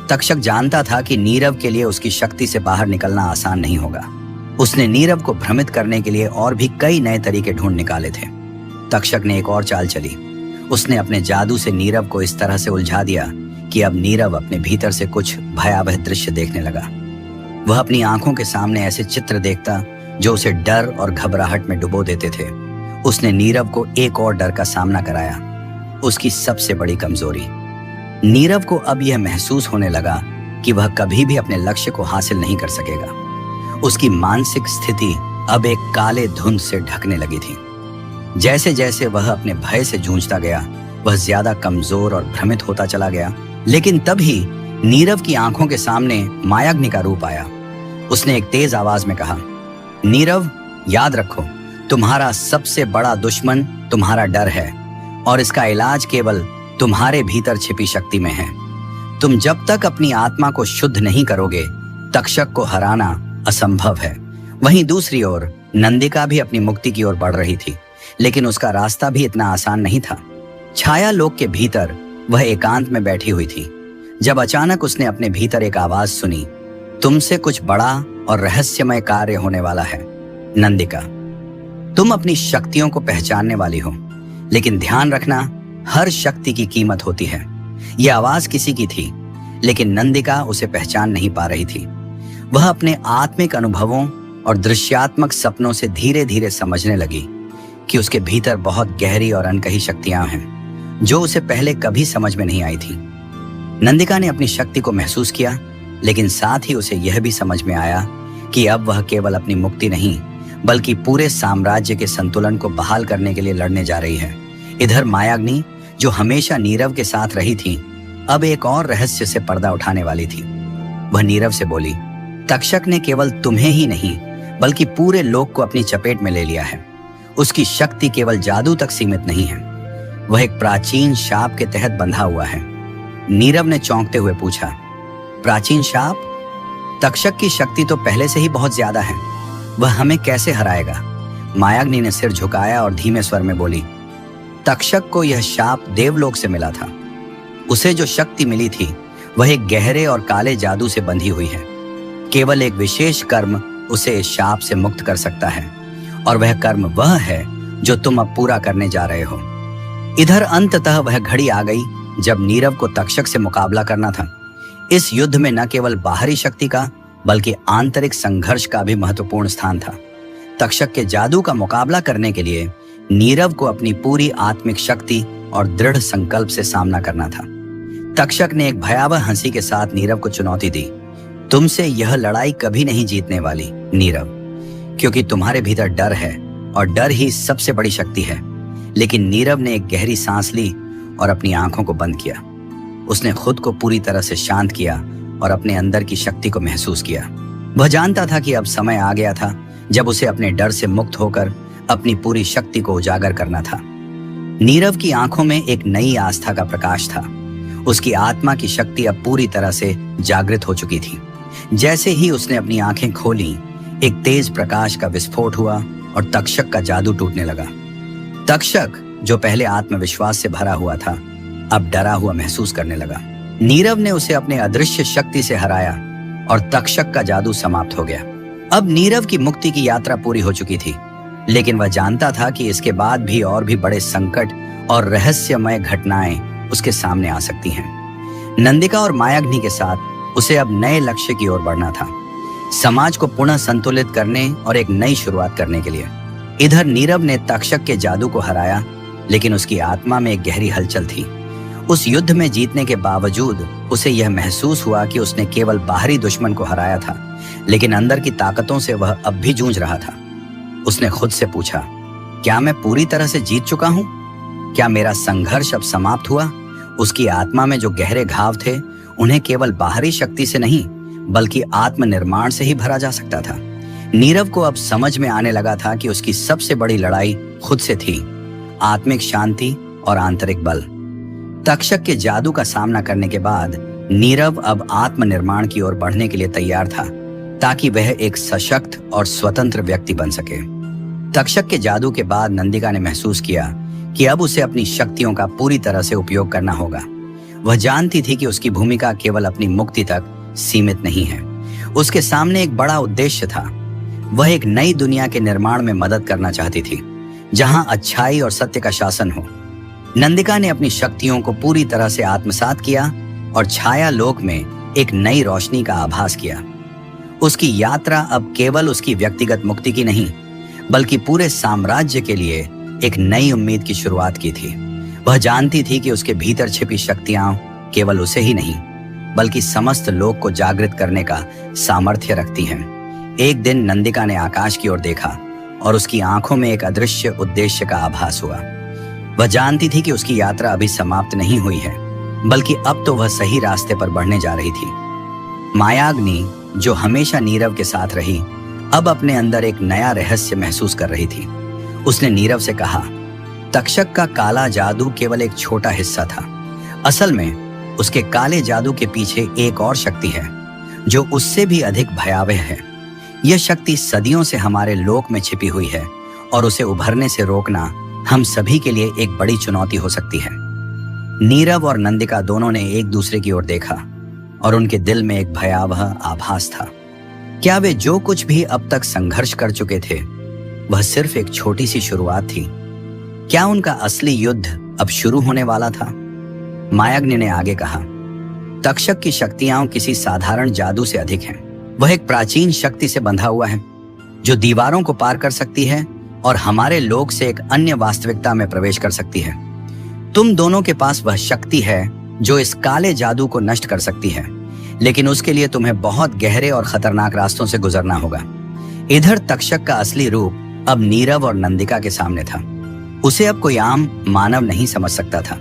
तक्षक जानता था कि नीरव के लिए उसकी शक्ति से बाहर निकलना आसान नहीं होगा। उसने नीरव को भ्रमित करने के लिए और भी कई नए तरीके ढूंढ निकाले थे। तक्षक ने एक और चाल चली। उसने अपने जादू से नीरव को इस तरह से उलझा दिया कि अब नीरव अपने भीतर से कुछ भयावह दृश्य देखने लगा। वह अपनी आंखों के सामने ऐसे चित्र देखता जो उसे डर और घबराहट में डुबो देते थे। उसने नीरव को एक और डर का सामना कराया, उसकी सबसे बड़ी कमजोरी। नीरव को अब यह महसूस होने लगा कि वह कभी भी अपने लक्ष्य को हासिल नहीं कर सकेगा। उसकी मानसिक स्थिति अब एक काले धुंध से ढकने लगी थी। जैसे जैसे वह अपने भय से जूझता गया, वह ज्यादा कमजोर और भ्रमित होता चला गया। लेकिन तभी नीरव की आंखों के सामने मायाग्नि का रूप आया। उसने एक तेज आवाज में कहा, नीरव, याद रखो, तुम्हारा सबसे बड़ा दुश्मन तुम्हारा डर है और इसका इलाज केवल तुम्हारे भीतर छिपी शक्ति में है। तुम जब तक अपनी आत्मा को शुद्ध नहीं करोगे, तक्षक को हराना असंभव है। वहीं दूसरी ओर नंदिका भी अपनी मुक्ति की ओर बढ़ रही थी, लेकिन उसका रास्ता भी इतना आसान नहीं था। छाया लोक के भीतर वह एकांत में बैठी हुई थी, जब अचानक उसने अपने भीतर एक आवाज सुनी, तुमसे कुछ बड़ा और रहस्यमय कार्य होने वाला है। नंदिका, तुम अपनी शक्तियों को पहचानने वाली हो, लेकिन ध्यान रखना, हर शक्ति की कीमत होती है। यह आवाज किसी की थी, लेकिन नंदिका उसे पहचान नहीं पा रही थी। वह अपने आत्मिक अनुभवों और दृश्यात्मक सपनों से धीरे धीरे समझने लगी कि उसके भीतर बहुत गहरी और अनकही शक्तियां हैं, जो उसे पहले कभी समझ में नहीं आई थी। नंदिका ने अपनी शक्ति को महसूस किया, लेकिन साथ ही उसे यह भी समझ में आया कि अब वह केवल अपनी मुक्ति नहीं, बल्कि पूरे साम्राज्य के संतुलन को बहाल करने के लिए लड़ने जा रही है। इधर मायाग्नि, जो हमेशा नीरव के साथ रही थी, अब एक और रहस्य से पर्दा उठाने वाली थी। वह नीरव से बोली, तक्षक ने केवल तुम्हें ही नहीं, बल्कि पूरे लोक को अपनी चपेट में ले लिया है। उसकी शक्ति केवल जादू तक सीमित नहीं है, वह एक प्राचीन शाप के तहत बंधा हुआ है। नीरव ने चौंकते हुए पूछा, प्राचीन शाप? तक्षक की शक्ति तो पहले से ही बहुत ज्यादा है, वह हमें कैसे हराएगा? मायाग्नि ने सिर झुकाया और धीमे स्वर में बोली, तक्षक को यह शाप देवलोक से मिला था। उसे जो शक्ति मिली थी वह एक गहरे और काले जादू से बंधी हुई है। केवल एक विशेष कर्म उसे इस शाप से मुक्त कर सकता है, और वह कर्म वह है जो तुम अब पूरा करने जा रहे हो। इधर अंततः वह घड़ी आ गई जब नीरव को तक्षक से मुकाबला करना था। इस युद्ध में न केवल बाहरी शक्ति का बल्कि आंतरिक संघर्ष का भी महत्वपूर्ण स्थान था। तक्षक के जादू का मुकाबला करने के लिए नीरव को अपनी पूरी आत्मिक शक्ति और दृढ़ संकल्प से सामना करना था। तक्षक ने एक भयावह हंसी के साथ नीरव को चुनौती दी, तुमसे यह लड़ाई कभी नहीं जीतने वाली नीरव, क्योंकि तुम्हारे भीतर डर है और डर ही सबसे बड़ी शक्ति है। लेकिन नीरव ने एक गहरी सांस ली और अपनी आंखों को बंद किया। उसने खुद को पूरी तरह से शांत किया और अपने अंदर की शक्ति को महसूस किया। वह जानता था कि अब समय आ गया था जब उसे अपने डर से मुक्त होकर अपनी पूरी शक्ति को उजागर करना था। नीरव की आंखों में एक नई आस्था का प्रकाश था। उसकी आत्मा की शक्ति अब पूरी तरह से जागृत हो चुकी थी। जैसे ही उसने अपनी आंखें खोली, एक तेज प्रकाश का विस्फोट हुआ और तक्षक का जादू टूटने लगा। तक्षक, जो पहले आत्मविश्वास से भरा हुआ था, अब डरा हुआ महसूस करने लगा। नीरव ने उसे अपने अदृश्य शक्ति से हराया और तक्षक का जादू समाप्त हो गया। अब नीरव की मुक्ति की यात्रा पूरी हो चुकी थी, लेकिन वह जानता था कि इसके बाद भी और भी बड़े संकट और रहस्यमय घटनाएं उसके सामने आ सकती हैं। नंदिका और मायाग्नि के साथ उसे अब नए लक्ष्य की ओर बढ़ना था, समाज को पुनः संतुलित करने और एक नई शुरुआत करने के लिए। इधर नीरव ने तक्षक के जादू को हराया, लेकिन उसकी आत्मा में एक गहरी हलचल थी। उस युद्ध में जीतने के बावजूद उसे यह महसूस हुआ कि उसने केवल बाहरी दुश्मन को हराया था, लेकिन अंदर की ताकतों से वह अब भी जूझ रहा था। उसने खुद से पूछा, क्या मैं पूरी तरह से जीत चुका हूं? क्या मेरा संघर्ष अब समाप्त हुआ? उसकी आत्मा में जो गहरे घाव थे, उन्हें केवल बाहरी शक्ति से नहीं बल्कि आत्मनिर्माण से ही भरा जा सकता था। नीरव को अब समझ में आने लगा था कि उसकी सबसे बड़ी लड़ाई खुद से थी, आत्मिक शांति और आंतरिक बल। तक्षक के जादू का सामना करने के बाद नीरव अब आत्मनिर्माण की ओर बढ़ने के लिए तैयार था, ताकि वह एक सशक्त और स्वतंत्र व्यक्ति बन सके। तक्षक के जादू के बाद नंदिका ने महसूस किया कि अब उसे अपनी शक्तियों का पूरी तरह से उपयोग करना होगा। वह जानती थी कि उसकी भूमिका केवल अपनी मुक्ति तक सीमित नहीं है। उसके सामने एक बड़ा उद्देश्य था। वह एक नई दुनिया के निर्माण में मदद करना चाहती थी, जहां अच्छाई और सत्य का शासन हो। नंदिका ने अपनी शक्तियों को पूरी तरह से आत्मसात किया और छाया लोक में एक नई रोशनी का आभास किया। उसकी यात्रा अब केवल उसकी व्यक्तिगत मुक्ति की नहीं, बल्कि पूरे साम्राज्य के लिए एक नई उम्मीद की शुरुआत की थी। वह जानती थी कि उसके भीतर छिपी शक्तियां केवल उसे ही नहीं, बल्कि समस्त लोक को जागृत करने का सामर्थ्य रखती हैं। एक दिन नंदिका ने आकाश की ओर देखा और उसकी आंखों में एक अदृश्य उद्देश्य का आभास हुआ। वह जानती थी कि उसकी यात्रा अभी समाप्त नहीं हुई है, बल्कि अब तो वह सही रास्ते पर बढ़ने जा रही थी। मायाग्नि, जो हमेशा नीरव के साथ रही, अब अपने अंदर एक नया रहस्य महसूस कर रही थी। उसने नीरव से कहा, तक्षक का काला जादू केवल एक छोटा हिस्सा था। असल में उसके काले जादू के पीछे एक और शक्ति है, जो उससे भी अधिक भयावह है। यह शक्ति सदियों से हमारे लोक में छिपी हुई है और उसे उभरने से रोकना हम सभी के लिए एक बड़ी चुनौती हो सकती है। नीरव और नंदिका दोनों ने एक दूसरे की ओर देखा और उनके दिल में एक भयावह आभास था। क्या वे जो कुछ भी अब तक संघर्ष कर चुके थे, वह सिर्फ एक छोटी सी शुरुआत थी? क्या उनका असली युद्ध अब शुरू होने वाला था? मायाग्नि ने आगे कहा, तक्षक की शक्तियां किसी साधारण जादू से अधिक हैं। वह एक प्राचीन शक्ति से बंधा हुआ है, जो दीवारों को पार कर सकती है और हमारे लोक से एक अन्य वास्तविकता में प्रवेश कर सकती है। तुम दोनों के पास वह शक्ति है जो इस काले जादू को नष्ट कर सकती है, लेकिन उसके लिए तुम्हें बहुत गहरे और खतरनाक रास्तों से गुजरना होगा। इधर तक्षक का असली रूप अब नीरव और नंदिका के सामने था। उसे अब कोई आम मानव नहीं समझ सकता था।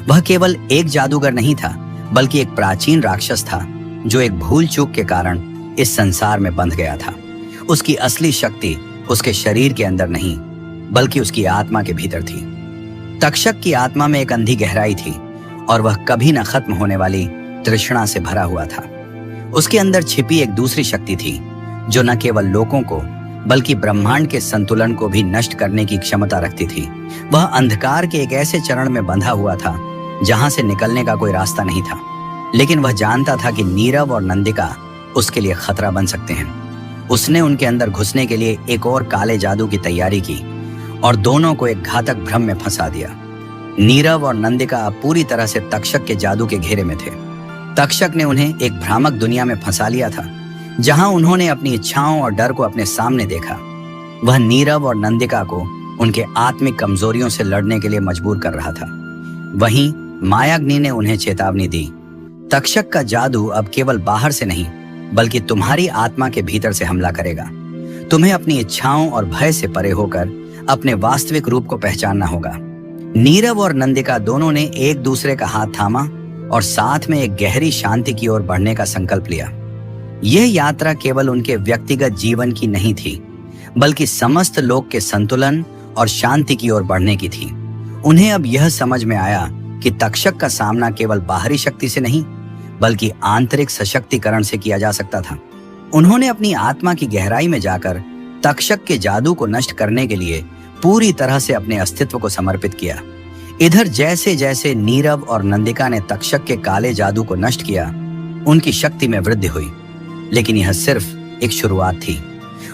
वह केवल एक जादूगर नहीं था, बल्कि एक प्राचीन राक्षस था, जो एक भूल चूक के कारण इस संसार में बंध गया था। उसकी असली शक्ति उसके शरीर के अंदर नहीं, बल्कि उसकी आत्मा के भीतर थी। तक्षक की आत्मा में एक अंधी गहराई थी और वह कभी न खत्म होने वाली तृष्णा से भरा हुआ था। उसके अंदर छिपी एक दूसरी शक्ति थी जो न केवल लोगों को बल्कि ब्रह्मांड के संतुलन को भी नष्ट करने की क्षमता रखती थी। वह अंधकार के एक ऐसे चरण में बंधा हुआ था जहां से निकलने का कोई रास्ता नहीं था, लेकिन वह जानता था कि नीरव और नंदिका उसके लिए खतरा बन सकते हैं। उसने उनके अंदर घुसने के लिए एक और काले जादू की तैयारी की और दोनों को एक घातक भ्रम में फंसा दिया। नीरव और नंदिका अब पूरी तरह से तक्षक के जादू के घेरे में थे। तक्षक ने उन्हें एक भ्रामक दुनिया में फंसा लिया था जहां उन्होंने अपनी इच्छाओं और डर को अपने सामने देखा। वह नीरव और नंदिका को उनके आत्मिक कमजोरियों से लड़ने के लिए मजबूर कर रहा था। वहीं मायाग्नि ने उन्हें चेतावनी दी, तक्षक का जादू अब केवल बाहर से नहीं बल्कि तुम्हारी आत्मा के भीतर से हमला करेगा। तुम्हें अपनी इच्छाओं और भय से परे होकर अपने वास्तविक रूप को पहचानना होगा। नीरव और नंदिका दोनों ने एक दूसरे का हाथ थामा और साथ में एक गहरी शांति की ओर बढ़ने का संकल्प लिया। यह यात्रा केवल उनके व्यक्तिगत जीवन की नहीं थी, बल्कि समस्त लोक के संतुलन और शांति की ओर बढ़ने की थी। उन्हें अब यह समझ में आया कि तक्षक का सामना केवल बाहरी शक्ति से नहीं बल्कि आंतरिक सशक्तिकरण से किया जा सकता था। उन्होंने अपनी आत्मा की गहराई में जाकर तक्षक के जादू को नष्ट करने के लिए पूरी तरह से अपने अस्तित्व को समर्पित किया। इधर जैसे जैसे नीरव और नंदिका ने तक्षक के काले जादू को नष्ट किया, उनकी शक्ति में वृद्धि हुई। लेकिन यह सिर्फ एक शुरुआत थी।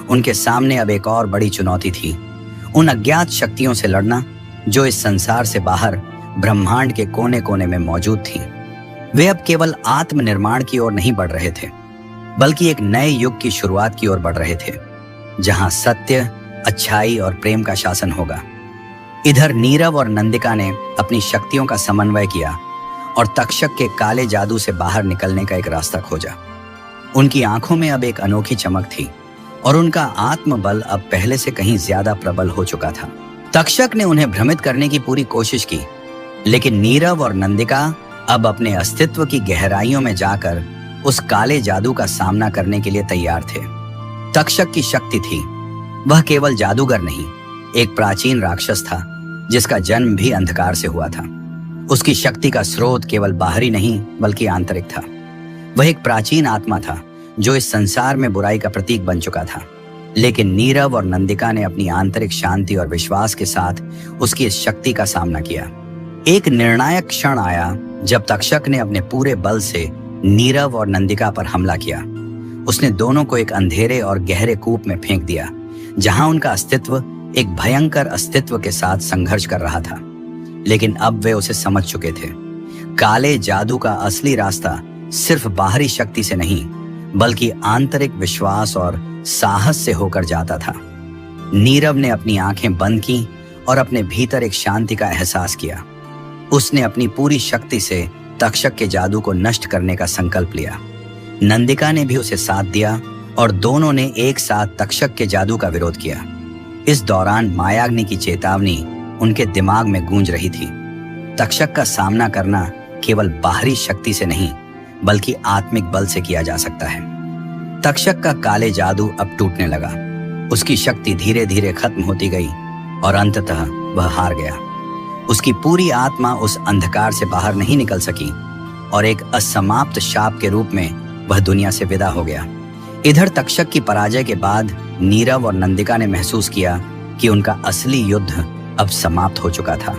उनके सामने अब एक और बड़ी चुनौती थी, उन अज्ञात शक्तियों से लड़ना जो इस संसार से बाहर ब्रह्मांड के कोने कोने में मौजूद थी। वे अब केवल आत्मनिर्माण की ओर नहीं बढ़ रहे थे, बल्कि एक नए युग की शुरुआत की ओर बढ़ रहे थे, जहां सत्य, अच्छाई और प्रेम का शासन होगा। इधर नीरव और नंदिका ने अपनी शक्तियों का समन्वय किया और तक्षक के काले जादू से बाहर निकलने का एक रास्ता खोजा। उनकी आंखों में अब एक अनोखी चमक थी और उनका आत्मबल अब पहले से कहीं ज्यादा प्रबल हो चुका था। तक्षक ने उन्हें भ्रमित करने की पूरी कोशिश की, लेकिन नीरव और नंदिका अब अपने अस्तित्व की गहराइयों में जाकर उस काले जादू का सामना करने के लिए तैयार थे। तक्षक की शक्ति थी, वह केवल जादूगर नहीं, एक प्राचीन राक्षस था जिसका जन्म भी अंधकार से हुआ था। उसकी शक्ति का स्रोत केवल बाहरी नहीं बल्कि आंतरिक था। वह एक प्राचीन आत्मा था जो इस संसार में बुराई का प्रतीक बन चुका था। लेकिन नीरव और नंदिका ने अपनी आंतरिक शांति और विश्वास के साथ उसकी इस शक्ति का सामना किया। एक निर्णायक क्षण आया जब तक्षक ने अपने पूरे बल से नीरव और नंदिका पर हमला किया। उसने दोनों को एक अंधेरे और गहरे कूप में फेंक दिया, जहां उनका अस्तित्व एक भयंकर अस्तित्व के साथ संघर्ष कर रहा था। लेकिन अब वे उसे समझ चुके थे। काले जादू का असली रास्ता सिर्फ बाहरी शक्ति से नहीं बल्कि आंतरिक विश्वास और साहस से होकर जाता था। नीरव ने अपनी आंखें बंद की और अपने भीतर एक शांति का एहसास किया। उसने अपनी पूरी शक्ति से तक्षक के जादू को नष्ट करने का संकल्प लिया। नंदिका ने भी उसे साथ दिया और दोनों ने एक साथ तक्षक के जादू का विरोध किया। इस दौरान मायाग्नि की चेतावनी उनके दिमाग में गूंज रही थी। तक्षक का सामना करना केवल बाहरी शक्ति से नहीं बल्कि आत्मिक बल से किया जा सकता है। तक्षक का काले जादू अब टूटने लगा। उसकी शक्ति धीरे धीरे खत्म होती गई और अंततः वह हार गया। उसकी पूरी आत्मा उस अंधकार से बाहर नहीं निकल सकी और एक असमाप्त शाप के रूप में वह दुनिया से विदा हो गया। इधर तक्षक की पराजय के बाद नीरव और नंदिका ने महसूस किया कि उनका असली युद्ध अब समाप्त हो चुका था।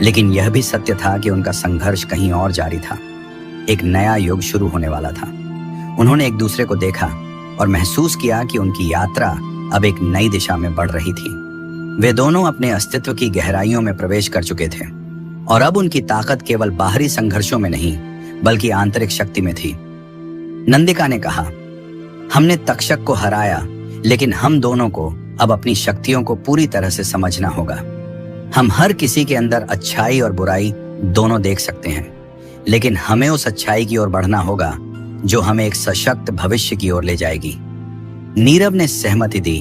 लेकिन यह भी सत्य था कि उनका संघर्ष कहीं और जारी था। एक नया युग शुरू होने वाला था। उन्होंने एक दूसरे को देखा और महसूस किया कि उनकी यात्रा अब एक नई दिशा में बढ़ रही थी। वे दोनों अपने अस्तित्व की गहराइयों में प्रवेश कर चुके थे और अब उनकी ताकत केवल बाहरी संघर्षों में नहीं बल्कि आंतरिक शक्ति में थी। नंदिका ने कहा, हमने तक्षक को हराया, लेकिन हम दोनों को अब अपनी शक्तियों को पूरी तरह से समझना होगा। हम हर किसी के अंदर अच्छाई और बुराई दोनों देख सकते हैं, लेकिन हमें उस अच्छाई की ओर बढ़ना होगा जो हमें एक सशक्त भविष्य की ओर ले जाएगी। नीरव ने सहमति दी।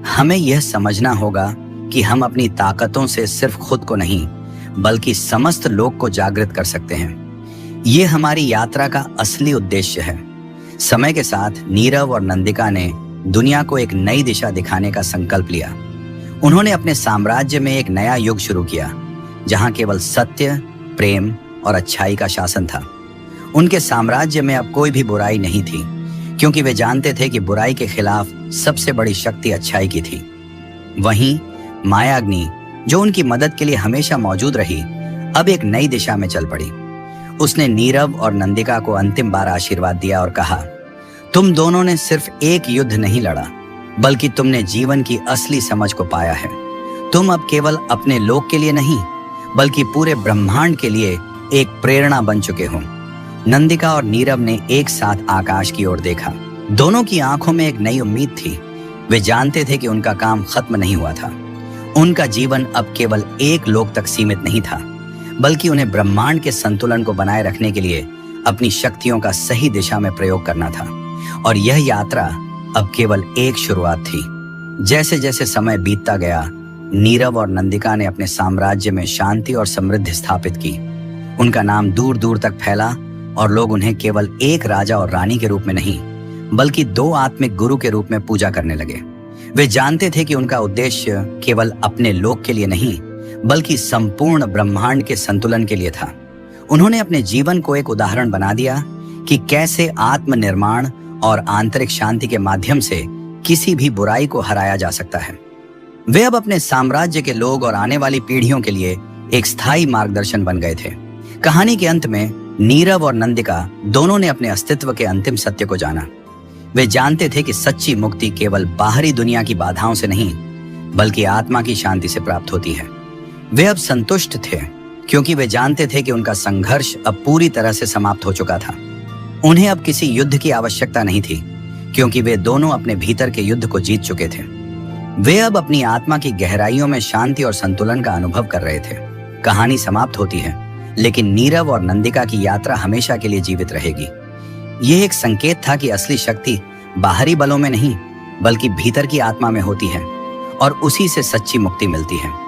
हमें यह समझना होगा कि हम अपनी ताकतों से सिर्फ खुद को नहीं बल्कि समस्त लोक को जागृत कर सकते हैं। ये हमारी यात्रा का असली उद्देश्य है। समय के साथ नीरव और नंदिका ने दुनिया को एक नई दिशा दिखाने का संकल्प लिया। उन्होंने अपने साम्राज्य में एक नया युग शुरू किया, जहां केवल सत्य, प्रेम और अच्छाई का शासन था। उनके साम्राज्य में अब कोई भी बुराई नहीं थी, क्योंकि वे जानते थे कि बुराई के खिलाफ सबसे बड़ी शक्ति अच्छाई की थी। वहीं मायाग्नि, जो उनकी मदद के लिए हमेशा मौजूद रही, अब एक नई दिशा में चल पड़ी। उसने नीरव और नंदिका को अंतिम बार आशीर्वाद दिया और कहा, तुम दोनों ने सिर्फ एक युद्ध नहीं लड़ा, बल्कि तुमने जीवन की असली समझ को पाया है। तुम अब केवल अपने लोक के लिए नहीं, बल्कि पूरे ब्रह्मांड के लिए एक प्रेरणा बन चुके हो। नंदिका और नीरव ने एक साथ आकाश की ओर देखा। दोनों की आंखों में एक नई उम्मीद थी। वे जानते थे कि उनका काम खत्म नहीं हुआ था। उनका जीवन अब केवल एक लोक तक सीमित नहीं था, बल्कि उन्हें ब्रह्मांड के संतुलन को बनाए रखने के लिए अपनी शक्तियों का सही दिशा में प्रयोग करना था। और यह यात्रा अब केवल एक शुरुआत थी। जैसे जैसे समय बीतता गया, नीरव और नंदिका ने अपने साम्राज्य में शांति और समृद्धि स्थापित की। उनका नाम दूर दूर तक फैला और लोग उन्हें केवल एक राजा और रानी के रूप में नहीं, बल्कि दो आत्मिक गुरु के रूप में पूजा करने लगे। वे जानते थे कि उनका उद्देश्य केवल अपने लोक के लिए नहीं, बल्कि संपूर्ण ब्रह्मांड के संतुलन के लिए था। उन्होंने अपने जीवन को एक उदाहरण बना दिया कि कैसे आत्मनिर्माण और आंतरिक शांति के माध्यम से किसी भी बुराई को हराया जा सकता है। वे अब अपने साम्राज्य के लोग और आने वाली पीढ़ियों के लिए एक स्थायी मार्गदर्शन बन गए थे। कहानी के अंत में नीरव और नंदिका दोनों ने अपने अस्तित्व के अंतिम सत्य को जाना। वे जानते थे कि सच्ची मुक्ति केवल बाहरी दुनिया की बाधाओं से नहीं, बल्कि आत्मा की शांति से प्राप्त होती है। वे अब संतुष्ट थे, क्योंकि वे जानते थे कि उनका संघर्ष अब पूरी तरह से समाप्त हो चुका था। उन्हें अब किसी युद्ध की आवश्यकता नहीं थी, क्योंकि वे दोनों अपने भीतर के युद्ध को जीत चुके थे। वे अब अपनी आत्मा की गहराइयों में शांति और संतुलन का अनुभव कर रहे थे। कहानी समाप्त होती है, लेकिन नीरव और नंदिका की यात्रा हमेशा के लिए जीवित रहेगी। यह एक संकेत था कि असली शक्ति बाहरी बलों में नहीं, बल्कि भीतर की आत्मा में होती है, और उसी से सच्ची मुक्ति मिलती है।